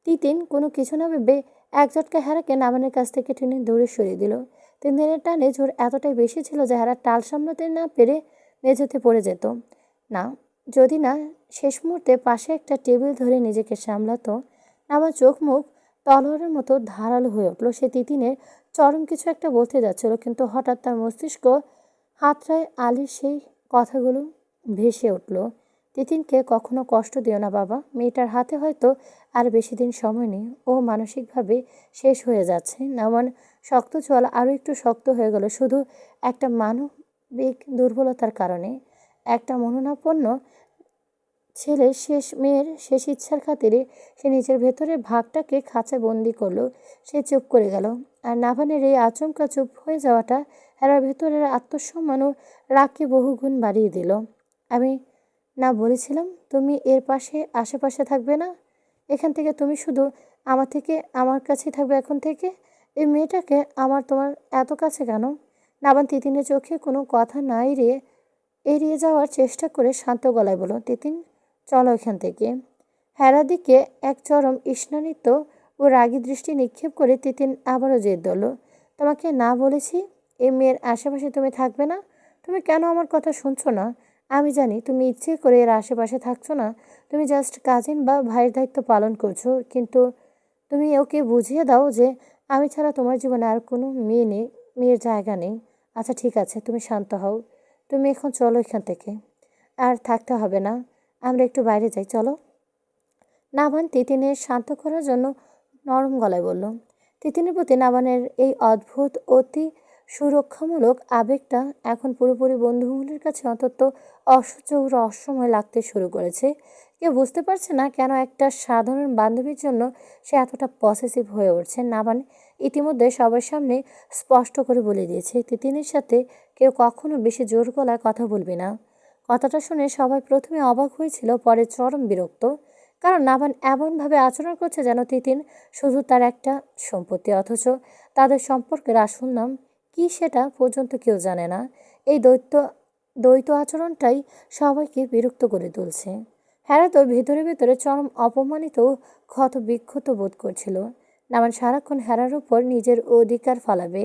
তিতিন কোনো কিছু না ভেবে এক ঝটকা হেরাকে নাভানের কাছ থেকে টেনে দূরে সরিয়ে দিল। 3 দিনের টানে জোর এতটাই বেশি ছিল যে হেরা টাল সামলাতে না পেরে মেঝেতে পড়ে যেত। না, যদি না শেষ মুহূর্তে পাশে একটা টেবিল ধরে নিজেকে সামলাতো। আমার চোখ মুখ তলোয়ারের মতো ধারালো হয়ে উঠল। সে তিতিনের চরম কিছু একটা বলতে যাচ্ছিল, কিন্তু হঠাৎ তার মস্তিষ্ক হাতড়ায় আলীর সেই কথাগুলো ভেসে উঠল। তিতিনকে কখনো কষ্ট দিও না বাবা। মেয়েটার হাতে হয়তো আর বেশি দিন সময় নেই। ও মানসিকভাবে শেষ হয়ে যাচ্ছে। নামান শক্ত চল আরও একটু শক্ত হয়ে গেল, শুধু একটা মানবিক দুর্বলতার কারণে। একটা মনোনাপন্ন মেয়ের শেষ ইচ্ছার খাতিরে সে নিজের ভেতরের ভাগটাকে খাঁচায় বন্দি করলো। সে চুপ করে গেল। আর নাভানের এই আচমকা চুপ হয়ে যাওয়াটা হেরার ভেতরের আত্মসম্মান ও রাগকে বহুগুণ বাড়িয়ে দিল। আমি না বলেছিলাম তুমি এর আশেপাশে থাকবে না? এখান থেকে তুমি শুধু আমার কাছেই থাকবে এখন থেকে। এই মেয়েটাকে তোমার এত কাছে কেন? নাভান তিতিনের চোখে কোনো কথা না এড়িয়ে যাওয়ার চেষ্টা করে শান্ত গলায় বলল, তিতিন চলো এখান থেকে। হেরার দিকে এক চরম ঈর্ষান্বিত ও রাগী দৃষ্টি নিক্ষেপ করে তিতিন আবারও জেদ ধরল, তোমাকে না বলেছি এই মেয়ের আশেপাশে তুমি থাকবে না? তুমি কেন আমার কথা শুনছো না? আমি জানি তুমি ইচ্ছে করে এর আশেপাশে থাকছো না। তুমি জাস্ট কাজিন বা ভাইয়ের দায়িত্ব পালন করছো। কিন্তু তুমি ওকে বুঝিয়ে দাও যে আমি ছাড়া তোমার জীবনে আর কোনো মেয়ের জায়গা নেই। আচ্ছা ঠিক আছে, তুমি শান্ত হও। তুমি এখন চলো এখান থেকে। আর থাকতে হবে না, আমরা একটু বাইরে যাই, চলো। নাভান তিতিনের শান্ত করার জন্য নরম গলায় বলল। তিতিনের প্রতি নাভানের এই অদ্ভুত অতি সুরক্ষামূলক আবেগটা এখন পুরোপুরি বন্ধুমহলের কাছে অন্তত অসহ্য ও রহস্যময় লাগতে শুরু করেছে। কেউ বুঝতে পারছে না কেন একটা সাধারণ বান্ধবীর জন্য সে এতটা পসেসিভ হয়ে উঠছে। নাভান ইতিমধ্যে সবার সামনে স্পষ্ট করে বলে দিয়েছে, তিতিনের সাথে কেউ কখনো বেশি জোর গলায় কথা বলবে না। কথাটা শুনে সবাই প্রথমে অবাক হয়েছিল, পরে চরম বিরক্ত। কারণ নাভান এমনভাবে আচরণ করছে যেন তিতিন শুধু তার একটা সম্পত্তি, অথচ তাদের সম্পর্কের আসল নাম কি সেটা পর্যন্ত কেউ জানে না। এই দ্বৈত আচরণটাই সবাইকে বিরক্ত করে তুলছে। হ্যাঁ, তো ভেতরে ভেতরে চরম অপমানিত ও ক্ষতবিক্ষত বোধ করছিল। নাভান সারাক্ষণ হেরার উপর নিজের অধিকার ফালাবে,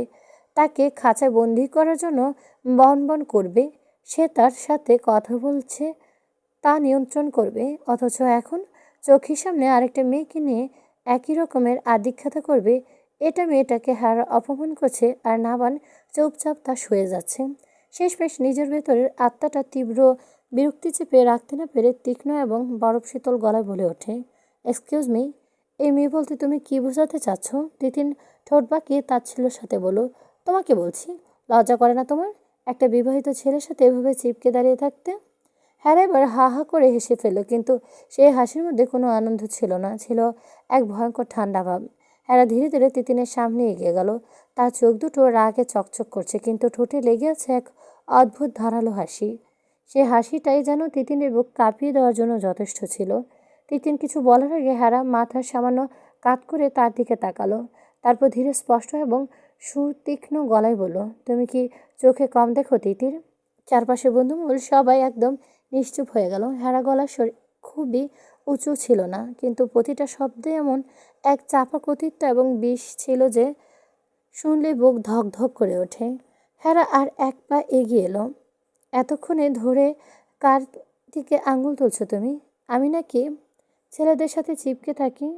তাকে খাঁচায় বন্দি করার জন্য বন করবে, সে তার সাথে কথা বলছে তা নিয়ন্ত্রণ করবে, অথচ এখন চোখের সামনে আরেকটা মেয়েকে নিয়ে একই রকমের আদিক্ষেতা করবে। এটা মেয়েটাকে অপমান করছে। আর নাভান চুপচাপ তা সয়ে যাচ্ছে। শেষমেশ নিজের ভেতরের আত্মাটা তীব্র বিরক্তি চেপে রাখতে না পেরে তীক্ষ্ণ এবং বরফ শীতল গলায় বলে ওঠে, এক্সকিউজ মি, এই মেয়ে বলতে তুমি কি বোঝাতে চাচ্ছ? তিতিন ঠোঁট বাঁকিয়ে তাচ্ছিল্যের সাথে বলো, তোমাকে বলছি, লজ্জা করে না তোমার একটা বিবাহিত ছেলের সাথে এভাবে চিপকে দাঁড়িয়ে থাকতে? হ্যাঁ, এবার হা হা করে হেসে ফেলল, কিন্তু সেই হাসির মধ্যে কোনো আনন্দ ছিল না, ছিল এক ভয়ঙ্কর ঠান্ডা ভাব। হ্যাঁ ধীরে ধীরে তিতিনের সামনে এগিয়ে গেল। তার চোখ দুটো রাগে চকচক করছে, কিন্তু ঠোঁটে লেগে আছে এক অদ্ভুত ধারালো হাসি। সে হাসিটাই যেন তিতিনের বুক কাঁপিয়ে দেওয়ার জন্য যথেষ্ট ছিল। তিতিন কিছু বলার আগে হ্যারা মাথার সামান্য কাত করে তার দিকে তাকালো। তারপর ধীরে স্পষ্ট এবং সুতীক্ষ্ণ গলায় বলল, তুমি কি চোখে কম দেখো তিতির? চারপাশে বন্ধুমহল সবাই একদম নিশ্চুপ হয়ে গেল। হেরা গলা খুবই উঁচু ছিল না, কিন্তু প্রতিটা শব্দে এমন এক চাপা কর্তৃত্ব এবং বিষ ছিল যে শুনলে বুক ধক ধক করে ওঠে। হেরা আর এক পা এগিয়ে এলো। এতক্ষণে ধরে কার দিকে আঙুল তুলছো তুমি? আমি নাকি ছেলেদের সাথে চিপকে থাকি?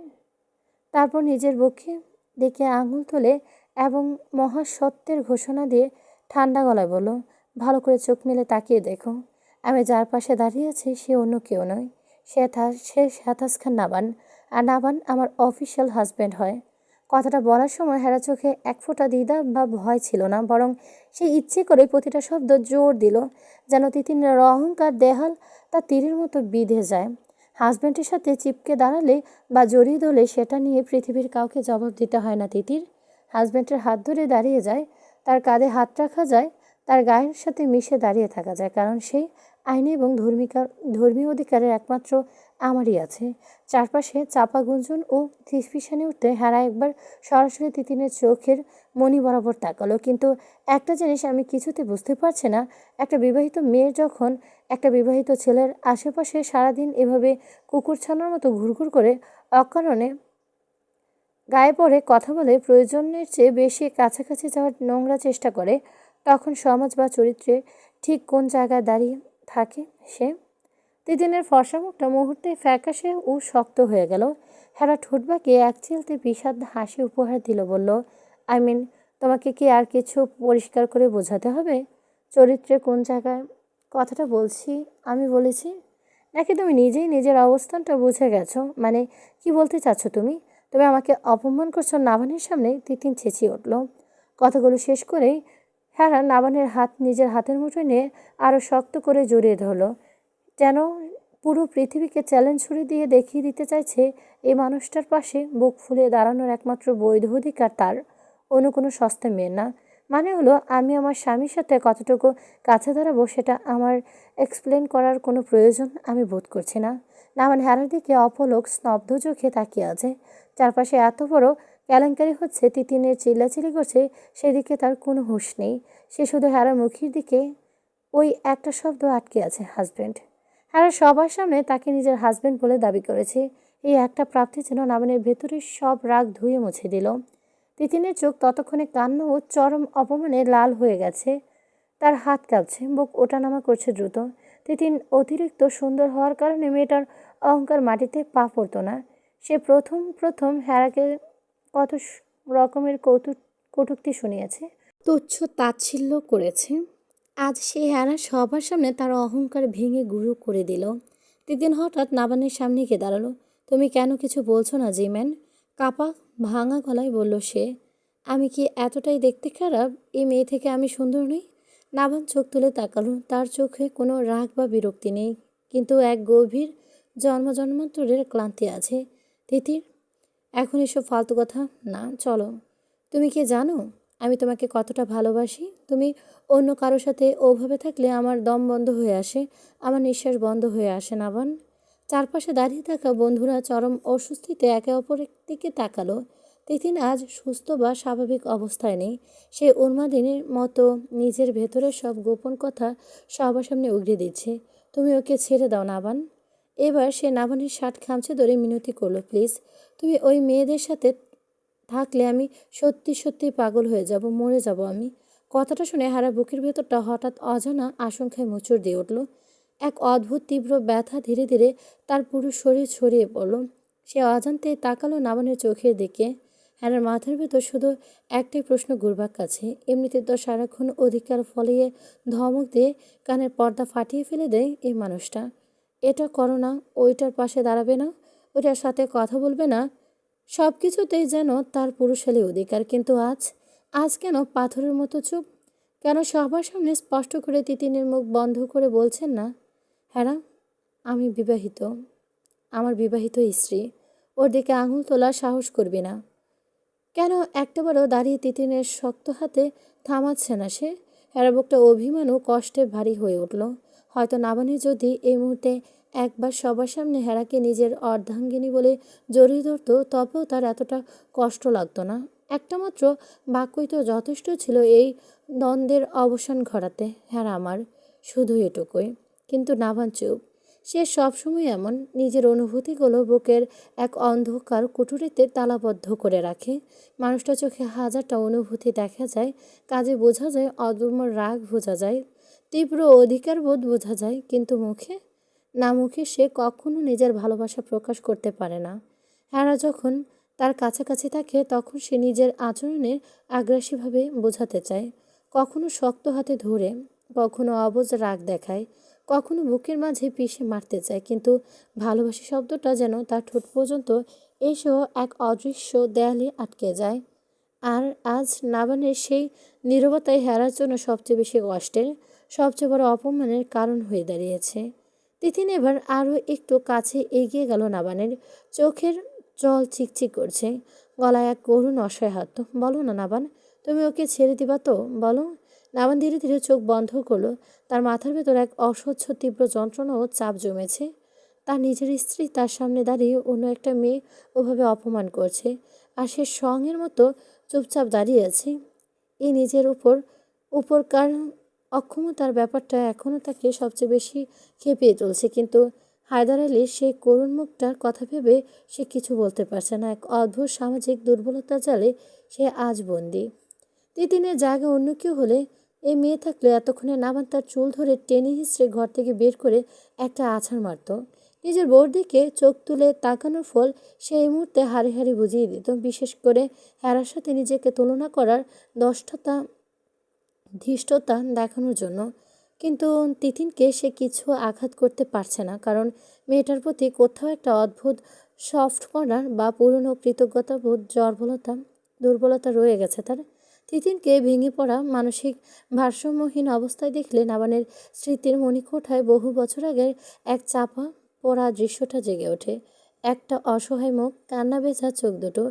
তারপর নিজের বুকে দিকে আঙুল তুলে এবং মহাসত্যের ঘোষণা দিয়ে ঠান্ডা গলায় বলল, ভালো করে চোখ মেলে তাকিয়ে দেখো, আমি যার পাশে দাঁড়িয়ে আছি সে অন্য কেউ নয়, সে সাতাস খান নাবান, আর নাবান আমার অফিসিয়াল হাজব্যান্ড হয়। কথাটা বলার সময় হেরা চোখে এক ফোঁটা দ্বিধা বা ভয় ছিল না, বরং সে ইচ্ছে করে প্রতিটা শব্দ জোর দিল, যেন তিতিনের অহংকার দেহাল তার তীরের মতো বিঁধে যায়। হাজব্যান্ডের সাথে চিপকে দাঁড়ালে বা জড়িয়ে ধরলে সেটা নিয়ে পৃথিবীর কাউকে জবাব দিতে হয় না তিতির। হাজব্যান্ডের হাত ধরে দাঁড়িয়ে যায়, তার কাঁধে হাত রাখা যায়, তার গায়ের সাথে মিশে দাঁড়িয়ে থাকা যায়, কারণ সেই আইনি এবং ধর্মীয় অধিকারের একমাত্র আমারই আছে। চারপাশে চাপা গুঞ্জন ও ফিসফিসানি উঠতে হেরা একবার সরাসরি তিতিনের চোখের মনি বরাবর তাকালো। কিন্তু একটা জিনিস আমি কিছুতে বুঝতে পারছি না, একটা বিবাহিত মেয়ের যখন একটা বিবাহিত ছেলের আশেপাশে সারাদিন এভাবে কুকুর ছানার মতো ঘুরঘুর করে অকারণে গায়ে পড়ে কথা বলে, প্রয়োজনের চেয়ে বেশি কাছাকাছি যাওয়ার নোংরা চেষ্টা করে, তখন সমাজ বা চরিত্রে ঠিক কোন জায়গায় দাঁড়িয়ে থাকে সে? তিতিনের ফর্সা মুখটা মুহূর্তে ফ্যাকাশে ও শক্ত হয়ে গেল। হেরা ঠোঁট বাঁকিয়ে এক চিলতে বিষাদ হাসি উপহার দিল, বলল, তোমাকে কি আর কিছু পরিষ্কার করে বোঝাতে হবে? চরিত্রে কোন জায়গায় কথাটা আমি বলেছি, নাকি তুমি নিজেই নিজের অবস্থানটা বুঝে গেছো? মানে কি বলতে চাচ্ছ তুমি? তুমি আমাকে অপমান করছো নাভানের সামনে? তিতিন চেঁচিয়ে উঠল। কথাগুলো শেষ করেই হেরা নাভানের হাত নিজের হাতের মুঠোয় নিয়ে আরও শক্ত করে জড়িয়ে ধরল, যেন পুরো পৃথিবীকে চ্যালেঞ্জ ছুড়ে দিয়ে দেখিয়ে দিতে চাইছে এই মানুষটার পাশে বুক ফুলিয়ে দাঁড়ানোর একমাত্র বৈধ অধিকার তার, অন্য কোনো সস্তা মেয়ের না। মানে হলো, আমি আমার স্বামীর সাথে কতটুকু কাছে দাঁড়াবো সেটা আমার এক্সপ্লেন করার কোনো প্রয়োজন আমি বোধ করছি না। নামান হেরার দিকে অপলক স্তব্ধ চোখে তাকিয়ে আছে। চারপাশে এত বড় কেলেঙ্কারি হচ্ছে, তিতিনের চিল্লাচিল্লি করছে, সেদিকে তার কোনো হুঁশ নেই। সে শুধু হেরার মুখের দিকে ওই একটা শব্দ আটকে আছে, হাজব্যান্ড। হেরা সবার সামনে তাকে নিজের হাজব্যান্ড বলে দাবি করেছে। এই একটা প্রাপ্তি যেন নামানের ভেতরের সব রাগ ধুয়ে মুছে দিল। তিতিনের চোখ ততক্ষণে কান্না ও চরম অপমানে লাল হয়ে গেছে। তার হাত কাঁপছে, বুক ওঠানামা করছে দ্রুত। তিতিন অতিরিক্ত সুন্দর হওয়ার কারণে মেয়েটার অহংকার মাটিতে পা পড়তো না। সে প্রথম প্রথম হেরাকে কত রকমের কটূক্তি শুনিয়েছে, তুচ্ছ তাচ্ছিল্য করেছে। আজ সে হেরা সবার সামনে তার অহংকার ভেঙে গুঁড়ো করে দিল। তিতিন হঠাৎ নাবানের সামনে গিয়ে দাঁড়ালো। তুমি কেন কিছু বলছো না জিম্যান? কাপা ভাঙা গলায় বলল সে। আমি কি এতটাই দেখতে খারাপ? এই মেয়ে থেকে আমি সুন্দর নই? নাবান চোখ তুলে তাকালো। তার চোখে কোনো রাগ বা বিরক্তি নেই, কিন্তু এক গভীর জন্মান্তরের ক্লান্তি আছে। তিতির, এখন এসব ফালতু কথা না, চলো। তুমি কি জানো আমি তোমাকে কতটা ভালোবাসি? তুমি অন্য কারোর সাথে ওভাবে থাকলে আমার দম বন্ধ হয়ে আসে, আমার নিঃশ্বাস বন্ধ হয়ে আসে। নাবান চারপাশে দাঁড়িয়ে থাকা বন্ধুরা চরম অস্বস্তিতে একে অপরের দিকে তাকালো। তিতিন আজ সুস্থ বা স্বাভাবিক অবস্থায় নেই। সে উন্মাদিনীর মতো নিজের ভেতরের সব গোপন কথা সবার সামনে উগড়ে দিচ্ছে। তুমি ওকে ছেড়ে দাও নাবান। এবার সে নাবানের শার্ট খামচে ধরে মিনতি করলো, প্লিজ। তুমি ওই মেয়েদের সাথে থাকলে আমি সত্যি সত্যি পাগল হয়ে যাব, মরে যাব আমি। কথাটা শুনে হারা বুকের ভেতরটা হঠাৎ অজানা আশঙ্কায় মোচড় দিয়ে উঠল। এক অদ্ভুত তীব্র ব্যথা ধীরে ধীরে তার পুরো শরীর ছড়িয়ে পড়ল। সে অজান্তে তাকালো নাবানের চোখের দিকে। হ্যানার মাথার ভেতর শুধু একটাই প্রশ্ন ঘুরপাক খাচ্ছে, এমনিতে তো সারাক্ষণ অধিকার ফলিয়ে ধমক দিয়ে কানের পর্দা ফাটিয়ে ফেলে দেয় এই মানুষটা। এটা করো না, ওইটার পাশে দাঁড়াবে না, ওইটার সাথে কথা বলবে না, সব কিছুতেই যেন তার পুরুষালী অধিকার। কিন্তু আজ আজ কেন পাথরের মতো চুপ? কেন সবার সামনে স্পষ্ট করে তিতিনের মুখ বন্ধ করে বলছেন না, হ্যাঁ আমি বিবাহিত, আমার বিবাহিত স্ত্রী? ওর দিকে আঙুল তোলার সাহস করবি না কেন? একটাবারও দাঁড়িয়ে তিতিনের শক্ত হাতে থামাচ্ছে না সে। হেরা বুকটা অভিমান ও কষ্টে ভারী হয়ে উঠল। হয়তো নাবানি যদি এই মুহূর্তে একবার সবার সামনে হেরাকে নিজের অর্ধাঙ্গিনী বলে জড়িয়ে ধরত, তবেও তার এতটা কষ্ট লাগতো না। একটা মাত্র বাক্যই তো যথেষ্ট ছিল এই দ্বন্দ্বের অবসান ঘটাতে, হেরা আমার, শুধু এটুকুই। কিন্তু নাভান চুপ। সে সবসময় এমন, নিজের অনুভূতিগুলো বুকের এক অন্ধকার কুঠুরিতে তালাবদ্ধ করে রাখে। মানুষটার চোখে হাজারটা অনুভূতি দেখা যায়, কাজে বোঝা যায়, অদম্য রাগ বোঝা যায়, তীব্র অধিকারবোধ বোঝা যায়, কিন্তু মুখে মুখে সে কখনো নিজের ভালোবাসা প্রকাশ করতে পারে না। হেরা যখন তার কাছাকাছি থাকে তখন সে নিজের আচরণে আগ্রাসীভাবে বোঝাতে চায়, কখনো শক্ত হাতে ধরে, কখনো অবুঝ রাগ দেখায়, কখনো বুকের মাঝে পিষে মারতে চায়, কিন্তু ভালোবাসা শব্দটা যেন তার ঠোঁট পর্যন্ত এসেও এক অদৃশ্য দেয়ালে আটকে যায়। আর আজ নাবানের সেই নীরবতাই হেরার জন্য সবচেয়ে বেশি কষ্টের, সবচেয়ে বড় অপমানের কারণ হয়ে দাঁড়িয়েছে। তিথিন এবার আরও একটু কাছে এগিয়ে গেল নাবানের। চোখের জল চিকচিক করছে, গলায় এক করুণ অসহায় হাত। বলো না নাবান, তুমি ওকে ছেড়ে দিবা তো, বলো। নাবান ধীরে ধীরে চোখ বন্ধ করলো। তার মাথার ভেতর এক অসহ্য তীব্র যন্ত্রণা ও চাপ জমেছে। তার নিজের স্ত্রী তার সামনে দাঁড়িয়ে অন্য একটা মেয়ে ওভাবে অপমান করছে, আর সে সঙ্গের মতো চুপচাপ দাঁড়িয়ে আছে। এই নিজের উপরকার অক্ষমতার ব্যাপারটা এখনও তাকে সবচেয়ে বেশি খেপিয়ে তুলছে, কিন্তু হায়দার আলীর সেই করুণ মুখটার কথা ভেবে সে কিছু বলতে পারছে না। এক অদ্ভুত সামাজিক দুর্বলতার জালে সে আজ বন্দী। তিতিনের জায়গায় অন্য কেউ হলে, এই মেয়ে থাকলে এতক্ষণে নাবান তার চুল ধরে টেনে হিঁচড়ে ঘর থেকে বের করে একটা আছাড় মারত। নিজের বউর দিকে চোখ তুলে তাকানোর ফল সে এই মুহূর্তে হাড়ে হাড়ে বুঝিয়ে দিত, বিশেষ করে হেরার সাথে নিজেকে তুলনা করার দষ্টতা ধৃষ্টতা দেখানোর জন্য। কিন্তু তিতিনকে সে কিছু আঘাত করতে পারছে না, কারণ মেয়েটার প্রতি কোথাও একটা অদ্ভুত সফট কর্নার বা পুরনো কৃতজ্ঞতাবোধ দুর্বলতা রয়ে গেছে তার। তিতিনকে ভেঙে পড়া মানসিক ভারসাম্যহীন অবস্থায় দেখলে নাবানের স্মৃতির মণিকোঠায় বহু বছর আগের এক চাপা পড়া দৃশ্যটা জেগে ওঠে। একটা অসহায় মুখ, কান্না ভেজা চোখ দুটো,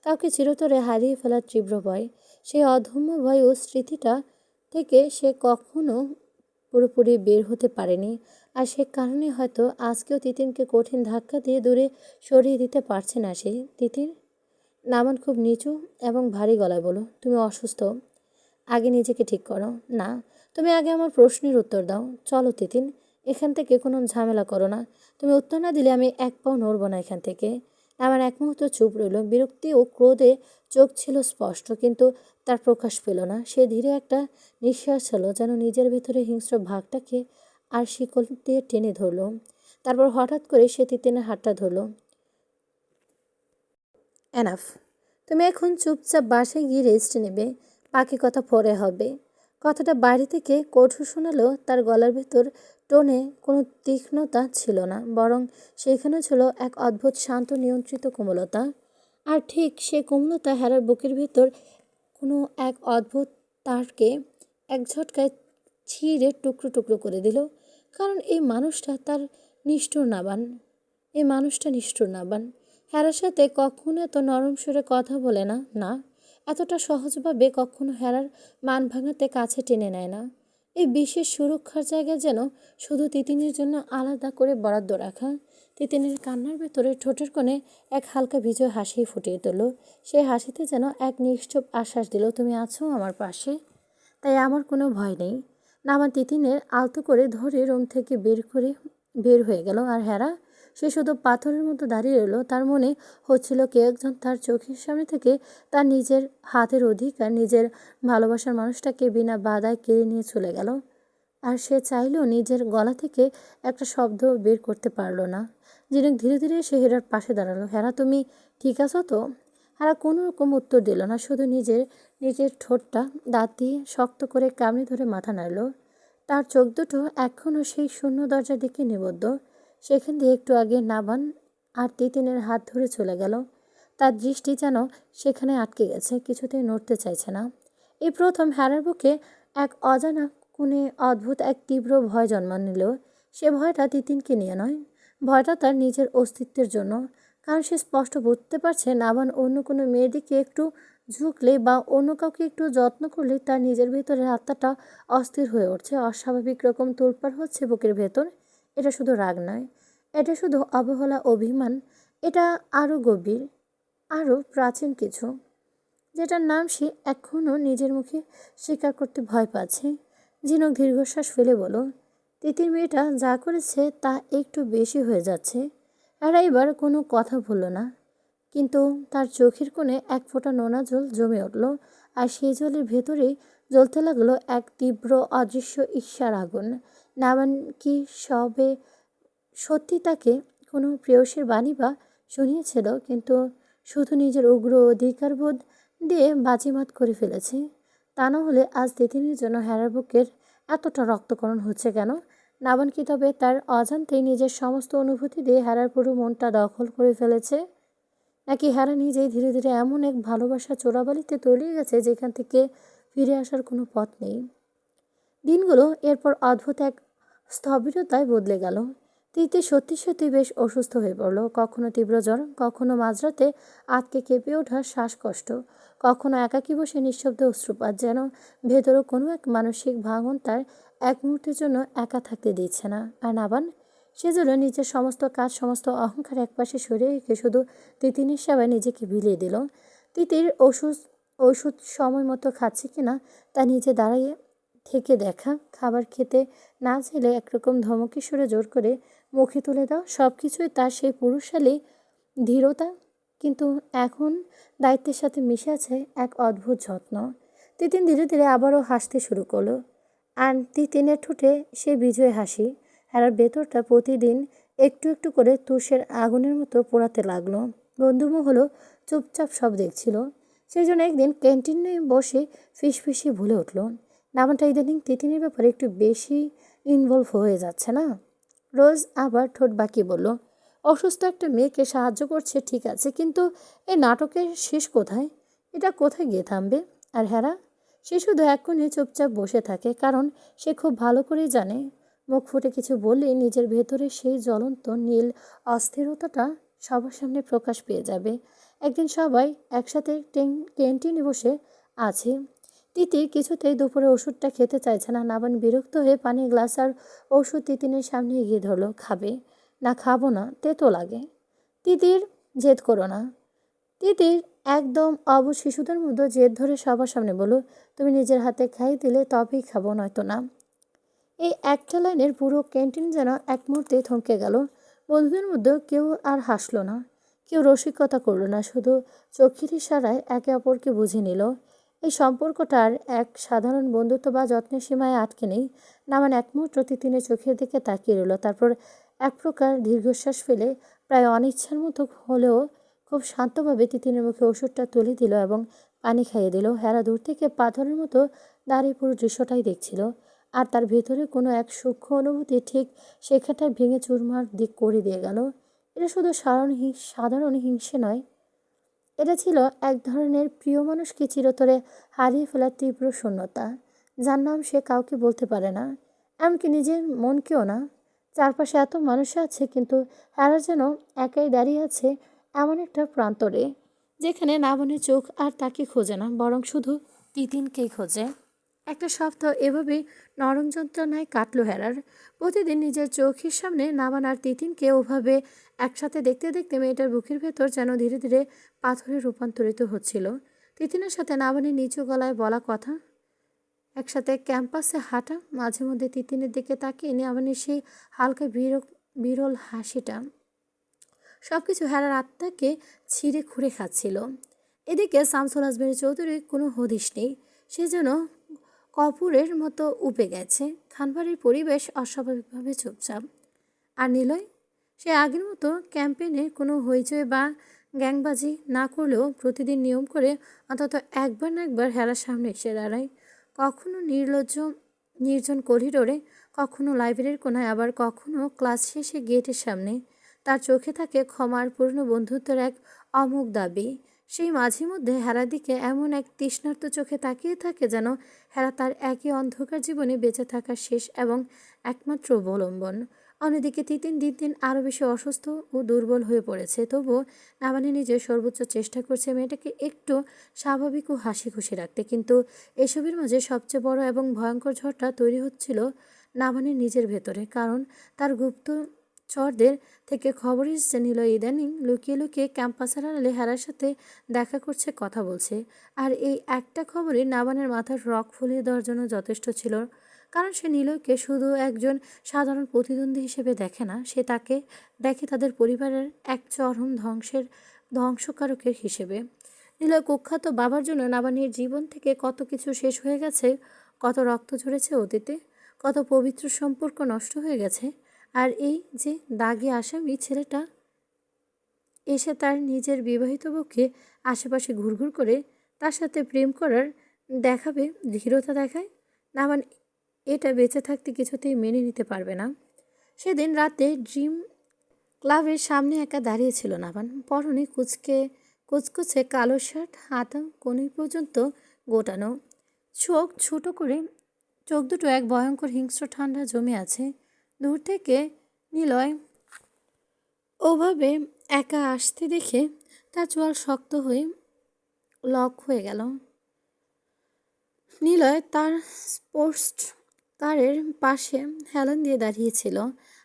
কাউকে চিরতরে হারিয়ে ফেলার তীব্র ভয়। সেই অদম্য ভয় ও স্মৃতিটা থেকে সে কখনো পুরোপুরি বের হতে পারেনি। আর সে কারণে হয়তো আজকেও তিতিনকে কঠিন ধাক্কা দিয়ে দূরে সরিয়ে দিতে পারছে না সে। তিতির, নামান খুব নিচু এবং ভারী গলায় বলো, তুমি অসুস্থ, আগে নিজেকে ঠিক করো। না, তুমি আগে আমার প্রশ্নের উত্তর দাও। চলো তিতিন, এখান থেকে কোনো ঝামেলা করো না। তুমি উত্তর না দিলে আমি এক পাও নড়ব না এখান থেকে। আমার এক মুহূর্ত চুপ রইল। বিরক্তি ও ক্রোধে চোখ ছিল স্পষ্ট, কিন্তু তার প্রকাশ পেল না। সে ধীরে একটা নিঃশ্বাস ছিল, যেন নিজের ভেতরে হিংস্র ভাগটাকে আর শিকল দিয়ে টেনে ধরল। তারপর হঠাৎ করে সে তিতিনের হাতটা ধরল। এনাফ, তুমি এখন চুপচাপ বাসায় গিয়ে রেস্ট নেবে, বাকি কথা পরে হবে। কথাটা বাইরে থেকে কঠোর শোনালেও তার গলার ভেতর টোনে কোনো তীক্ষ্ণতা ছিল না, বরং সেখানে ছিল এক অদ্ভুত শান্ত নিয়ন্ত্রিত কোমলতা। আর ঠিক সে কোমলতা হেরার বুকের ভেতর কোনো এক অদ্ভুত তারকে এক ঝটকায় ছিঁড়ে টুকরো টুকরো করে দিল। কারণ এই মানুষটা তার নিষ্ঠুর নাবান। এই মানুষটা নিষ্ঠুর নাবান। হেরার সাথে কখনো এত নরম সুরে কথা বলে না, না এতটা সহজভাবে কখনো হেরার মান ভাঙাতে কাছে টেনে নেয় না। এই বিশেষ সুরক্ষার জায়গা যেন শুধু তিতিনের জন্য আলাদা করে বরাদ্দ রাখা। তিতিনের কান্নার ভেতরে ঠোঁটের কোণে এক হালকা বিজয় হাসি ফুটিয়ে তুলল। সেই হাসিতে যেন এক নিশ্চুপ আশ্বাস দিল, তুমি আছো আমার পাশে, তাই আমার কোনো ভয় নেই। নামান তিতিনের আলতো করে ধরে রুম থেকে বের হয়ে গেল। আর হেরা, সে শুধু পাথরের মতো দাঁড়িয়ে রইল। তার মনে হচ্ছিল কেউ একজন তার চোখের সামনে থেকে তার নিজের হাতের অধিকার, নিজের ভালোবাসার মানুষটাকে বিনা বাধায় কেড়ে নিয়ে চলে গেল। আর সে চাইলেও নিজের গলা থেকে একটা শব্দ বের করতে পারল না। জিনুক ধীরে ধীরে সে হেরার পাশে দাঁড়ালো। হেরা, তুমি ঠিক আছো তো? হেরা কোনো রকম উত্তর দিল না, শুধু নিজের ঠোঁটটা দাঁত দিয়ে শক্ত করে কামড়ে ধরে মাথা নাড়ল। তার চোখ দুটো এখনও সেই শূন্য দরজার দিকে নিবদ্ধ, সেখান দিয়ে একটু আগে নাবান আর তিতিনের হাত ধরে চলে গেল। তার দৃষ্টি যেন সেখানে আটকে গেছে, কিছুতেই নড়তে চাইছে না। এই প্রথম হেরার বুকে এক অজানা কোণে অদ্ভুত এক তীব্র ভয় জন্ম নিল। সে ভয়টা তিতিনকে নিয়ে নয়, ভয়টা তার নিজের অস্তিত্বের জন্য। কারণ সে স্পষ্ট বুঝতে পারছে নাবান অন্য কোনো মেয়ের দিকে একটু ঝুঁকলে বা অন্য কাউকে একটু যত্ন করলে তার নিজের ভেতরের আত্মাটা অস্থির হয়ে উঠছে, অস্বাভাবিক রকম তোলপাড় হচ্ছে বুকের ভেতর। এটা শুধু রাগ নয়, এটা শুধু অবহেলা, অভিমান, এটা আরও গভীর, আরও প্রাচীন কিছু, যেটার নাম সে এখনও নিজের মুখে স্বীকার করতে ভয় পাচ্ছে। ঝিনুক দীর্ঘশ্বাস ফেলে বলো, তিতির মেয়েটা যা করেছে তা একটু বেশি হয়ে যাচ্ছে। আর এবার কোনো কথা বলল না, কিন্তু তার চোখের কোণে এক ফোঁটা নোনা জল জমে উঠল। আর সেই জলের ভেতরেই জ্বলতে লাগলো এক তীব্র অদৃশ্য ঈর্ষার আগুন। নাবান কি সত্যি তাকে কোনো প্রেয়সীর বাণী বা শুনিয়েছিল, কিন্তু শুধু নিজের উগ্র অধিকারবোধ দিয়ে বাজিমাত করে ফেলেছে? তা না হলে আজ তিতিনের জন্য হেরার বুকের এতটা রক্তকরণ হচ্ছে কেন? নাবান কি তবে তার অজান্তেই নিজের সমস্ত অনুভূতি দিয়ে হেরার পুরো মনটা দখল করে ফেলেছে, নাকি হেরা নিজেই ধীরে ধীরে এমন এক ভালোবাসা চোরাবালিতে তলিয়ে গেছে যেখান থেকে ফিরে আসার কোনো পথ নেই। দিনগুলো এরপর অদ্ভুত এক স্থবিরতায় বদলে গেল। তিতি সত্যি সত্যি বেশ অসুস্থ হয়ে পড়ল। কখনো তীব্র জ্বর, কখনো মাঝরাতে আতকে কেঁপে ওঠা শ্বাসকষ্ট, কখনো একাকী বসে নিঃশব্দে অশ্রুপাত, যেন ভেতরে কোনো এক মানসিক ভাঙন তার এক মুহূর্তের জন্য একা থাকতে দিচ্ছে না। আর নাবান, সেজন্য নিজের সমস্ত কাজ, সমস্ত অহংকার একপাশে সরিয়ে রেখে শুধু তিতিনের সেবায় নিজেকে বিলিয়ে দিল। তিতির ওষুধ সময় মতো খাচ্ছে কিনা তা নিজে দাঁড়িয়ে থেকে দেখা, খাবার খেতে না চাইলে একরকম ধমকে সুরে জোর করে মুখে তুলে দাও, সব কিছুই তার সেই পুরুষালী ধীরতা, কিন্তু এখন দায়িত্বের সাথে মিশে আছে এক অদ্ভুত যত্ন। তিতিন ধীরে ধীরে আবারও হাসতে শুরু করলো, আর তিতিনের ঠোঁটে সে বিজয় হাসি হেরার ভেতরটা প্রতিদিন একটু একটু করে তুষের আগুনের মতো পোড়াতে লাগলো। বন্ধুমহলও চুপচাপ সব দেখছিল। সেই জন্য একদিন ক্যান্টিনে বসে ফিসফিসিয়ে ভুলে উঠল, নামানটা ইদানিং তিতিনের ব্যাপারে একটু বেশি ইনভলভ হয়ে যাচ্ছে না। রোজ আবার ঠোঁট বাঁকিয়ে বলল, অসুস্থ একটা মেয়েকে সাহায্য করছে ঠিক আছে, কিন্তু এই নাটকের শেষ কোথায়? এটা কোথায় গিয়ে থামবে? আর হেরা, সে শুধু এক কোণে চুপচাপ বসে থাকে, কারণ সে খুব ভালো করেই জানে মুখ ফুটে কিছু বললে নিজের ভেতরে সেই জ্বলন্ত নীল অস্থিরতাটা সবার সামনে প্রকাশ পেয়ে যাবে। একদিন সবাই একসাথে ক্যান্টিনে বসে আছে। তিতির কিছুতেই দুপুরে ওষুধটা খেতে চাইছে না। নাবান বিরক্ত হয়ে পানির গ্লাস আর ওষুধ তিতিনের সামনে এগিয়ে ধরলো। খাবে? না খাবো না, তেতো লাগে। তিতির, জেদ করো না। তিতির একদম অবুঝ শিশুদের মধ্যে জেদ ধরে সবার সামনে বলো, তুমি নিজের হাতে খাই দিলে তবেই খাবো, নয়তো না। এই একটা লাইনের পুরো ক্যান্টিন যেন এক মুহূর্তে থমকে গেল। বন্ধুদের মধ্যে কেউ আর হাসলো না, কেউ রসিকতা করলো না, শুধু চোখের ইশারায় একে অপরকে বুঝে নিল। এই সম্পর্কটার এক সাধারণ বন্ধুত্ব বা যত্নের সীমায় আটকে নেই। নামান এক মুহূর্ত তিতিনের চোখের দিকে তাকিয়ে রইল, তারপর এক প্রকার দীর্ঘশ্বাস ফেলে প্রায় অনিচ্ছার মতো হলেও খুব শান্তভাবে তিতিনের মুখে ওষুধটা তুলে দিল এবং পানি খাইয়ে দিল। হেরা দূর থেকে পাথরের মতো দাঁড়িয়ে পুরো দৃশ্যটাই দেখছিল, আর তার ভেতরে কোনো এক সূক্ষ্ম অনুভূতি ঠিক সেখানটায় ভেঙে চুরমার দিক করে দিয়ে গেল। এটা শুধু সাধারণ হিংসে নয়, এটা ছিল এক ধরনের প্রিয় মানুষকে চিরতরে হারিয়ে ফেলার তীব্র শূন্যতা, যার নাম সে কাউকে বলতে পারে না, এমনকি নিজের মনকেও না। চারপাশে এত মানুষ আছে, কিন্তু এরা যেন একাই দাঁড়িয়ে আছে এমন একটা প্রান্তরে, যেখানে নাবনের চোখ আর তাকে খোঁজে না, বরং শুধু তিতিনকেই খোঁজে। একটা সপ্তাহ এভাবেই নরম যন্ত্রণায় কাটল হেরার। প্রতিদিন নিজের চোখের সামনে নাবান আর তিতিনকে ওভাবে একসাথে দেখতে দেখতে মেয়েটার বুকের ভেতর যেন ধীরে ধীরে পাথরে রূপান্তরিত হচ্ছিল। তিতিনের সাথে নাবানের নিচু গলায় বলা কথা, একসাথে ক্যাম্পাসে হাঁটা, মাঝে মধ্যে তিতিনের দিকে তাকিয়ে নাবানের সেই হালকা বিরল হাসিটা, সবকিছু হেরার আত্মাকে ছিঁড়ে খুঁড়ে খাচ্ছিল। এদিকে শামসুল আজমের চৌধুরীর কোনো হদিশ নেই, সে যেন কপুরের মতো উপে গেছে। খানবাড়ির পরিবেশ অস্বাভাবিকভাবে চুপচাপ। আর নিলয়, সে আগের মতো ক্যাম্পেইনে কোনো হইচই বা গ্যাংবাজি না করলেও প্রতিদিন নিয়ম করে অন্তত একবার না একবার হেরার সামনে এসে দাঁড়ায়। কখনো নির্জন করিডোরে, কখনো লাইব্রেরির কোনায়, আবার কখনো ক্লাস শেষে গেটের সামনে। তার চোখে থাকে ক্ষমার পুরনো বন্ধুত্বের এক অমোঘ দাবি। সেই মাঝে মধ্যে হেরার দিকে এমন এক তৃষ্ণার্ত চোখে তাকিয়ে থাকে, যেন হেরা তার একই অন্ধকার জীবনে বেঁচে থাকার শেষ এবং একমাত্র অবলম্বন। অন্যদিকে তিতিন দিন দিন আরও বেশি অসুস্থ ও দুর্বল হয়ে পড়েছে, তবুও নাবানি নিজের সর্বোচ্চ চেষ্টা করছে মেয়েটাকে একটু স্বাভাবিক ও হাসি খুশি রাখতে। কিন্তু এসবের মাঝে সবচেয়ে বড় এবং ভয়ঙ্কর ঝড়টা তৈরি হচ্ছিল নাবানির নিজের ভেতরে, কারণ তার গুপ্তচরদের থেকে খবর এসেছে নিলয় ইদানিং লুকিয়ে লুকিয়ে ক্যাম্পাসের আড়ালে হেরার সাথে দেখা করছে, কথা বলছে। আর এই একটা খবরই নাবানের মাথার রক ফুলিয়ে দেওয়ার জন্য যথেষ্ট ছিল, কারণ সে নিলয়কে শুধু একজন সাধারণ প্রতিদ্বন্দ্বী হিসেবে দেখে না, সে তাকে দেখে তাদের পরিবারের এক চরম ধ্বংসকারকের হিসেবে। নিলয় কুখ্যাত বাবার জন্য নাবানির জীবন থেকে কত কিছু শেষ হয়ে গেছে, কত রক্ত ঝরেছে অতীতে, কত পবিত্র সম্পর্ক নষ্ট হয়ে গেছে। আর এই যে দাগি আসামি ছেলেটা এসে তার নিজের বিবাহিত বউকে আশেপাশে ঘুরঘুর করে তার সাথে প্রেম করার দেখাবে, ধীরতা দেখায়। নাবান এটা বেঁচে থাকতে কিছুতেই মেনে নিতে পারবে না। সেদিন রাতে ড্রিম ক্লাবের সামনে একা দাঁড়িয়েছিল নাবান, পরনে কুচকুচে কালো শার্ট, হাতা কনুই পর্যন্ত গোটানো, চোখ ছোট করে, চোখ দুটো এক ভয়ঙ্কর হিংস্র ঠান্ডা জমে আছে। দূর থেকে নিলয় ওভাবে একা আসতে দেখে তার চোয়াল শক্ত হয়ে লক হয়ে গেল। নিলয় তার স্পোর্টস কারের পাশে হেলান দিয়ে দাঁড়িয়েছিল,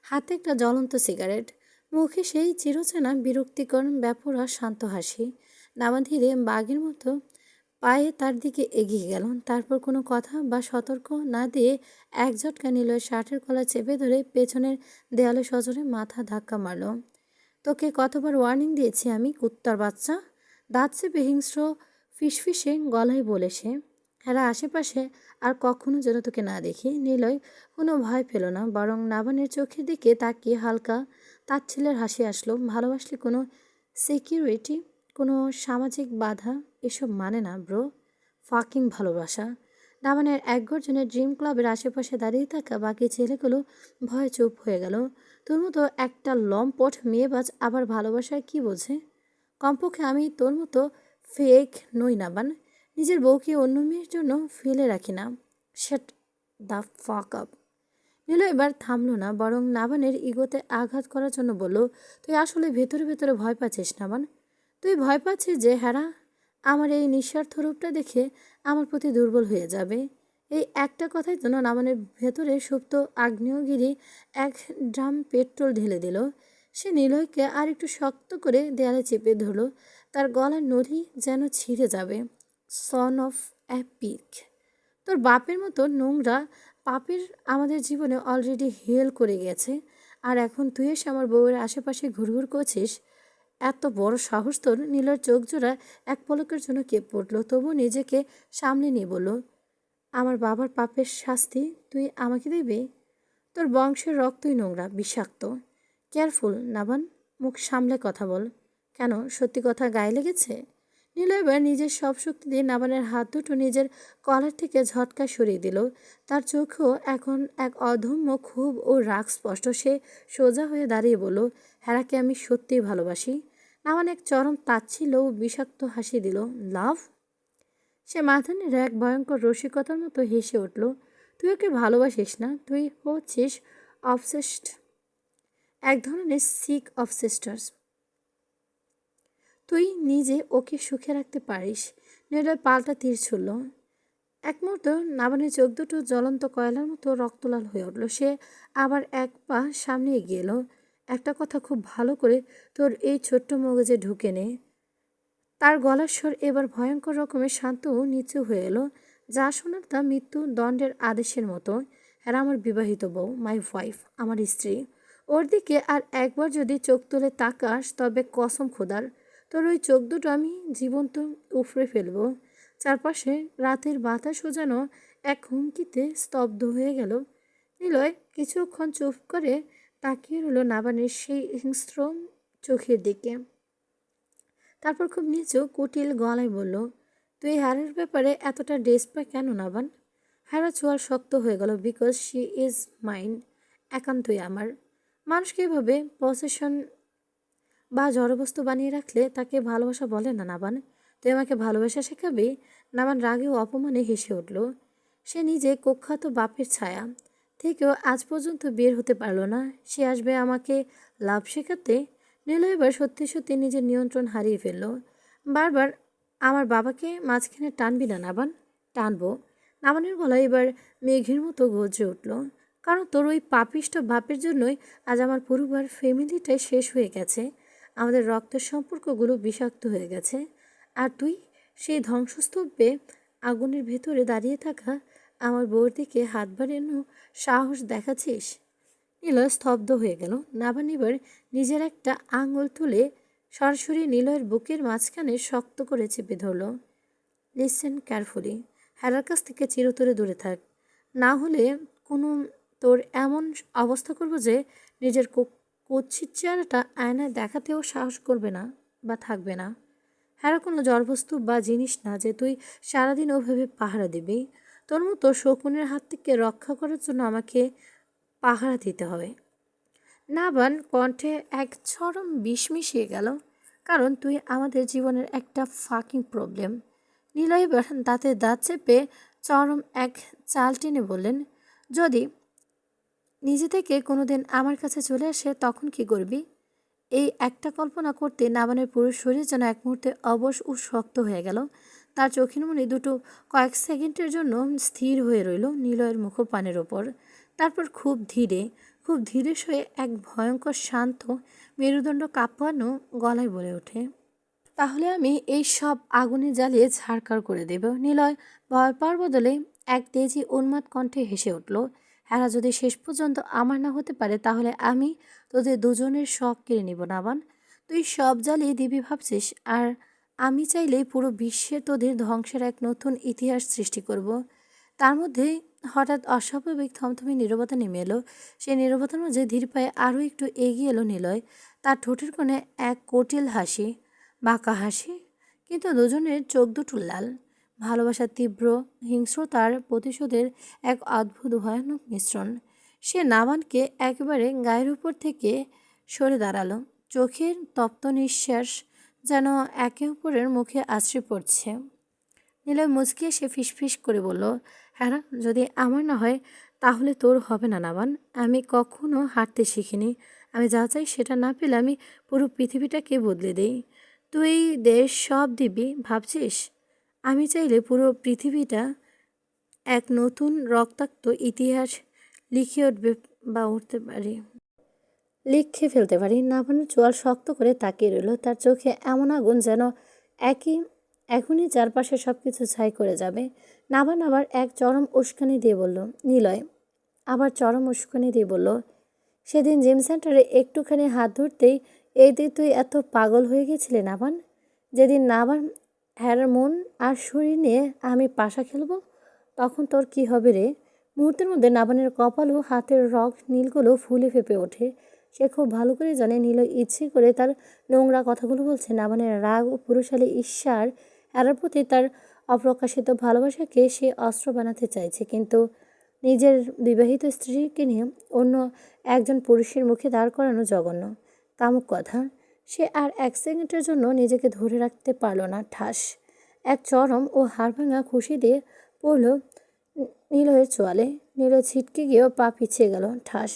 হাতে একটা জ্বলন্ত সিগারেট, মুখে সেই চিরচেনা বিরক্তিকর বেপরোয়া শান্ত হাসি। নামা ধীরে বাঘের মতো পায়ে তার দিকে এগিয়ে গেল, তারপর কোনো কথা বা সতর্ক না দিয়ে এক ঝটকা নিলয়ের শার্টের কলার চেপে ধরে পেছনের দেয়ালে সজোরে মাথা ধাক্কা মারল। তোকে কতবার ওয়ার্নিং দিয়েছি আমি, কুত্তার বাচ্চা! দাঁত চেপে হিংস্র ফিসফিসে গলায় বলে সে। হেরা আশেপাশে আর কখনো যেন তোকে না দেখি। নিলয় কোনো ভয় পেল না, বরং নাবানের চোখের দিকে তাকিয়ে হালকা তাচ্ছিল্যের হাসি আসলো। ভালোবাসলে কোনো সিকিউরিটি, কোনো সামাজিক বাধা এসব মানে না ব্রো, ফাকিং ভালোবাসা। নাবানের এক গর্জনের ড্রিম ক্লাবের আশেপাশে দাঁড়িয়ে থাকা বাকি ছেলেগুলো ভয়ে চুপ হয়ে গেল। তোর মতো একটা লম্পট মেয়েবাজ আবার ভালোবাসায় কি বোঝে? কমপক্ষে আমি তোর মতো ফেক নই নাবান, নিজের বউকে অন্য মেয়ের জন্য ফেলে রাখি না। Shut the fuck up. Nilu এবার থামলো না, বরং নাবানের ইগোতে আঘাত করার জন্য বলল, তুই আসলে ভেতরে ভেতরে ভয় পাচ্ছিস নাবান। তুই ভয় পাচ্ছিস যে হেরা আমার এই নিঃস্বার্থ রূপটা দেখে আমার প্রতি দুর্বল হয়ে যাবে। এই একটা কথাই যেন নাবানের ভেতরে সুপ্ত আগ্নেয়গিরি এক ড্রাম পেট্রোল ঢেলে দিল। সে নিলয়কে আর একটু শক্ত করে দেয়ালে চেপে ধরল, তার গলার নলি যেন ছিঁড়ে যাবে। Son of a pig! তোর বাপের মতো নোংরা পাপের আমাদের জীবনে অলরেডি হেল করে গেছে, আর এখন তুই এসে আমার বউয়ের আশেপাশে ঘুরঘুর করছিস? এত বড় সাহস তোর! নীলার চোখ জোড়া এক পলকের জন্য কেঁপে উঠল, তবু নিজেকে সামলে নিয়ে বলল, আমার বাবার পাপের শাস্তি তুই আমাকে দিবি? তোর বংশের রক্তই নোংরা, বিষাক্ত। কেয়ারফুল নাবান, মুখ সামলে কথা বল। কেন, সত্যি কথা গায়ে লেগেছে? নীল এবার নিজের সব শক্তি দিয়ে নাবানের হাত দুটো নিজের কলার থেকে ঝটকা সরিয়ে দিল। তার চোখেও এখন এক অধম্য ক্ষোভ ও রাগ স্পষ্ট। সে সোজা হয়ে দাঁড়িয়ে বলল, হেরাকে আমি সত্যিই ভালোবাসি। নাবান এক চরম তাচ্ছিল্য ও বিষাক্ত হাসি দিল। লাভ? সে মাথা নেড়ে এক ভয়ঙ্কর রসিকতার মতো হেসে উঠল। তুই ওকে ভালোবাসিস না, তুই হচ্ছিস অবসেসড, এক ধরনের সিক অবসেস্টার্স। তুই নিজে ওকে সুখে রাখতে পারিস। নিলয় পাল্টা তীর ছুড়ল। এক মুহূর্ত নাবানের চোখ দুটো জ্বলন্ত কয়লার মতো রক্তলাল হয়ে উঠল। সে আবার এক পা সামনে এগিয়ে এলো। একটা কথা খুব ভালো করে তোর এই ছোট্ট মগজে ঢুকে নে। তার গলার স্বর এবার ভয়ঙ্কর রকমের শান্ত ও নিচু হয়ে এলো, যা শোনার তা মৃত্যু দণ্ডের আদেশের মতো। এরা আমার বিবাহিত বউ, মাই ওয়াইফ, আমার স্ত্রী। ওর দিকে আর একবার যদি চোখ তুলে তাকাস, তবে কসম খোদার তোর ওই চোখ দুটো আমি জীবন্ত উফড়ে ফেলবো। চারপাশে রাতের বাতাসও যেন এক হুমকিতে স্তব্ধ হয়ে গেল। নিলয় কিছুক্ষণ চুপ করে তাকিয়ে রইল নাবানের সেই হিংস্র চোখের দিকে। তারপর খুব নিচু কুটিল গলায় বলল, তুই হ্যারের ব্যাপারে এতটা ডেসপার কেন নাবান? হ্যারা চোয়াল শক্ত হয়ে গেল। বিকজ শি ইজ মাইন, একান্তই আমার। মানুষকে এভাবে পসেশন বা জড়বস্তু বানিয়ে রাখলে তাকে ভালোবাসা বলে না নাবান। তুই আমাকে ভালোবাসা শেখাবি? নাবান রাগে ও অপমানে হেসে উঠল। সে নিজে কুখ্যাত বাপের ছায়া থেকেও আজ পর্যন্ত বের হতে পারল না, সে আসবে আমাকে লাভ শেখাতে? নীলয় এবার সত্যি সত্যি নিজের নিয়ন্ত্রণ হারিয়ে ফেলল। বারবার আমার বাবাকে মাঝখানে টানবি না নাবান। টানবো। নাবানের গলায় এবার মেঘের মতো গর্জে উঠল, কারণ তোর ওই পাপিষ্ট বাপের জন্যই আজ আমার পরিবার ফ্যামিলিটাই শেষ হয়ে গেছে। আমাদের রক্তের সম্পর্কগুলো বিষাক্ত হয়ে গেছে, আর তুই সেই ধ্বংসস্তূপে আগুনের ভেতরে দাঁড়িয়ে থাকা আমার বউর দিকে হাত বাড়ানো সাহস দেখাচ্ছিস? নিলয় স্তব্ধ হয়ে গেল। নাবান এবার নিজের একটা আঙুল তুলে সরাসরি নিলয়ের বুকের মাঝখানে শক্ত করে চেপে ধরল। লিসেন কেয়ারফুলি, হেরার কাছ থেকে চিরতরে দূরে থাক, না হলে কোনো তোর এমন অবস্থা করব যে নিজের কুৎসিত চেহারাটা আয়নায় দেখাতেও সাহস করবে না বা থাকবে না। হেরা কোনো জড়বস্তু বা জিনিস না যে তুই সারাদিন ওভাবে পাহারা দিবি। তোর মতো শকুনের হাত থেকে রক্ষা করার জন্য আমাকে পাহারা দিতে হবে। নাবান কণ্ঠে এক চরম বিষ মিশিয়ে গেল। কারণ তুই আমাদের জীবনের একটা ফাকিং প্রবলেম। নিলয় এবার দাঁতে দাঁত চেপে চরম এক চাল টেনে বললেন, যদি নিজে থেকে কোনোদিন আমার কাছে চলে আসে তখন কি করবি? এই একটা কল্পনা করতে নাবানের পুরো শরীর যেন এক মুহূর্তে অবশ ও শক্ত হয়ে গেল। তার চোখের মনি দুটো কয়েক সেকেন্ডের জন্য স্থির হয়ে রইল নিলয়ের মুখপানের ওপর। তারপর খুব ধীরে সয়ে এক ভয়ঙ্কর শান্ত মেরুদণ্ড কাঁপানো গলায় বলে ওঠে, তাহলে আমি এই সব আগুনে জ্বালিয়ে ছাড়খাড় করে দেব। নিলয় ভয় পাওয়ার বদলে এক তেজি উন্মাদ কণ্ঠে হেসে উঠল। এরা যদি শেষ পর্যন্ত আমার না হতে পারে তাহলে আমি তোদের দুজনের শখ কেড়ে নিব নাবান। তুই সব জ্বালিয়ে দিবি ভাবছিস, আর আমি চাইলেই পুরো বিশ্বে তোদের ধ্বংসের এক নতুন ইতিহাস সৃষ্টি করব। তার মধ্যেই হঠাৎ অস্বাভাবিক থমথমে নীরবতা নেমে এলো। সেই নীরবতার মাঝে ধীর পায়ে আরও একটু এগিয়ে এলো নিলয়। তার ঠোঁটের কোণে এক কুটিল হাসি, বাঁকা হাসি, কিন্তু দুজনের চোখ দুটো লাল। ভালোবাসার তীব্র হিংস্রতার প্রতিশোধের এক অদ্ভুত ভয়ানক মিশ্রণ। সে নাবানকে একেবারে গায়ের উপর থেকে সরে দাঁড়ালো। চোখের তপ্ত নিঃশ্বাস যেন একে অপরের মুখে আছড়ে পড়ছে। নিলয় মুচকি এসে ফিসফিস করে বলল, হ্যাঁ না, যদি আমার না হয় তাহলে তোর হবে না নাবান। আমি কখনো হাঁটতে শিখিনি। আমি যা চাই সেটা না পেলে আমি পুরো পৃথিবীটাকে বদলে দিই। তুই দেশ সব দিবি ভাবছিস? আমি চাইলে পুরো পৃথিবীটা এক নতুন রক্তাক্ত ইতিহাস লিখে উঠবে বা উঠতে পারি, লিখে ফেলতে পারি। নাভানের চোয়াল শক্ত করে তাকিয়ে রইল। তার চোখে এমন আগুন যেন একই এখনই চারপাশে সব কিছু ছাই করে যাবে। নাভান আবার এক চরম উস্কানি দিয়ে বলল, নিলয় আবার চরম উস্কানি দিয়ে বলল, সেদিন জিম সেন্টারে একটুখানি হাত ধরতেই এই দিয়ে তুই এত পাগল হয়ে গেছিলি নাভান? যেদিন নাভান হ্যারার মন আর শরীর নিয়ে আমি পাশা খেলবো তখন তোর কি হবে রে? মুহূর্তের মধ্যে নাভানের কপাল ও হাতের রগ নীলগুলো ফুলে ফেপে ওঠে। সে খুব ভালো করে জানে নীলয় ইচ্ছে করে তার নোংরা কথাগুলো বলছে নাভানের রাগ ও পুরুষালী ঈর্ষার হ্যারার প্রতি তার অপ্রকাশিত ভালোবাসাকে সে অস্ত্র বানাতে চাইছে। কিন্তু নিজের বিবাহিত স্ত্রীকে নিয়ে অন্য একজন পুরুষের মুখে দাঁড় করানো জঘন্য কামুক কথা। সে আর এক সেকেন্ডের জন্য নিজেকে ধরে রাখতে পারল না। ঠাস এক চরম ও হাড়ভাঙা খুশি দিয়ে পড়ল নিলয়ের চোয়ালে। নিলয় ছিটকে গিয়েও পা পিছিয়ে গেল। ঠাস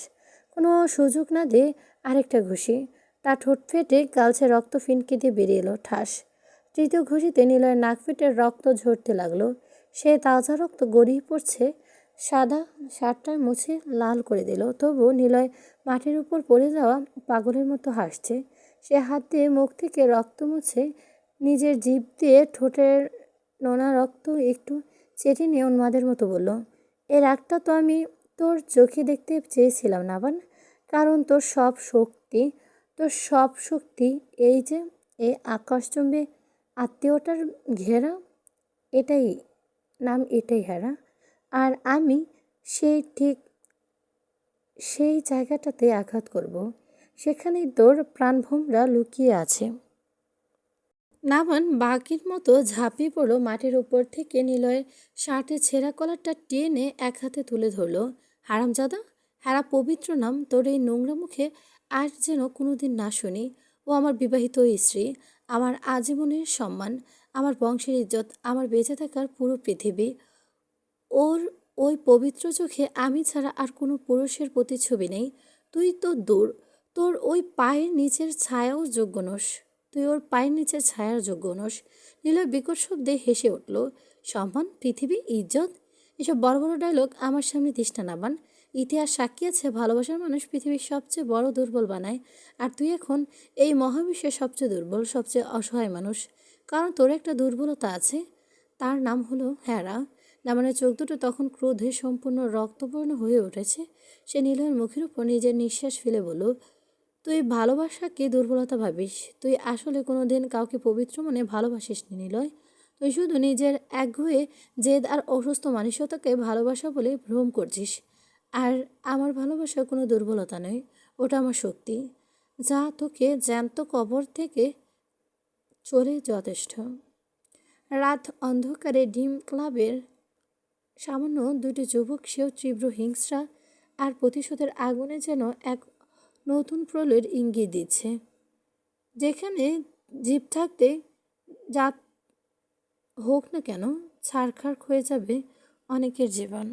কোনো সুযোগ না দিয়ে আরেকটা ঘুষি। তার ঠোঁট ফেটে গালছে রক্ত ফিনকে দিয়ে বেরিয়ে এলো। ঠাস তৃতীয় ঘুষিতে নিলয়ের নাক ফেটে রক্ত ঝরতে লাগলো। সে তাজা রক্ত গড়িয়ে পড়ছে, সাদা শার্টটা মুছে লাল করে দিল। তবু নিলয় মাটির উপর পড়ে যাওয়া পাগলের মতো হাসছে। সে হাত দিয়ে মুখ থেকে রক্ত মুছে নিজের জিভ দিয়ে ঠোঁটের নোনা রক্ত একটু চেটে নিয়ে উন্মাদের মতো বলল, এর একটা তো আমি তোর চোখে দেখতে চেয়েছিলাম নাবান। কারণ তোর সব শক্তি এই যে এই আকাশচুম্বী আত্মীয়টার ঘেরা, এটাই এটাই হেরা। আর আমি ঠিক সেই জায়গাটাতে আঘাত করব, সেখানেই তোর প্রাণভোমরা লুকিয়ে আছে। নাভান বাঘের মতো ঝাঁপিয়ে পড়ল মাটির উপর থেকে নিলয়ের শার্টের ছেঁড়া কলারটা টেনে এক হাতে তুলে ধরল। হারামজাদা, হারা পবিত্র নাম তোর এই নোংরা মুখে আর যেন কোনোদিন না শুনি। ও আমার বিবাহিত স্ত্রী, আমার আজীবনের সম্মান, আমার বংশের ইজ্জত, আমার বেঁচে থাকার পুরো পৃথিবী। ওর ওই পবিত্র চোখে আমি ছাড়া আর কোনো পুরুষের প্রতিচ্ছবি নেই। তুই তো দূর, তোর ওই পায়ের নিচের ছায়াও যোগ্য নোস। তুই ওর পায়ের নিচের ছায়ার যোগ্য নোস। নীলয় বিকট শব্দে হেসে উঠল। সম্মান, পৃথিবী, ইজ্জত, এসব বড় বড় ডায়লগ আমার সামনে দিস না নাবান। ইতিহাস সাক্ষী আছে ভালোবাসার মানুষ পৃথিবীর সবচেয়ে বড় দুর্বল বানায়। আর তুই এখন এই মহাবিশ্বের সবচেয়ে দুর্বল, সবচেয়ে অসহায় মানুষ। কারণ তোর একটা দুর্বলতা আছে, তার নাম হলো হ্যারা। নামানের চোখ দুটো তখন ক্রোধে সম্পূর্ণ রক্তবর্ণ হয়ে উঠেছে। সে নিলয়ের মুখের উপর নিজের নিঃশ্বাস ফেলে বলল, তুই ভালোবাসাকে দুর্বলতা ভাবিস। তুই আসলে কোনো দিন কাউকে পবিত্র মনে ভালোবাসিস নি নিলয়। তুই শুধু নিজের একগুঁয়ে জেদ আর অসুস্থ মানসিকতাকে ভালোবাসা বলে ভ্রম করছিস। আর আমার ভালোবাসা কোনো দুর্বলতা নয়, ওটা আমার শক্তি, যা তোকে জ্যান্ত কবর থেকে চলে যথেষ্ট। রাত অন্ধকারে ডিম ক্লাবের সামান্য দুটি যুবক, সেও তীব্র হিংস্রা আর প্রতিশোধের আগুনে যেন এক নতুন প্রলয়ের ইঙ্গিত দিচ্ছে, যেখানে জীব থাকতে যা হোক না কেন ছারখার হয়ে যাবে অনেকের জীবন।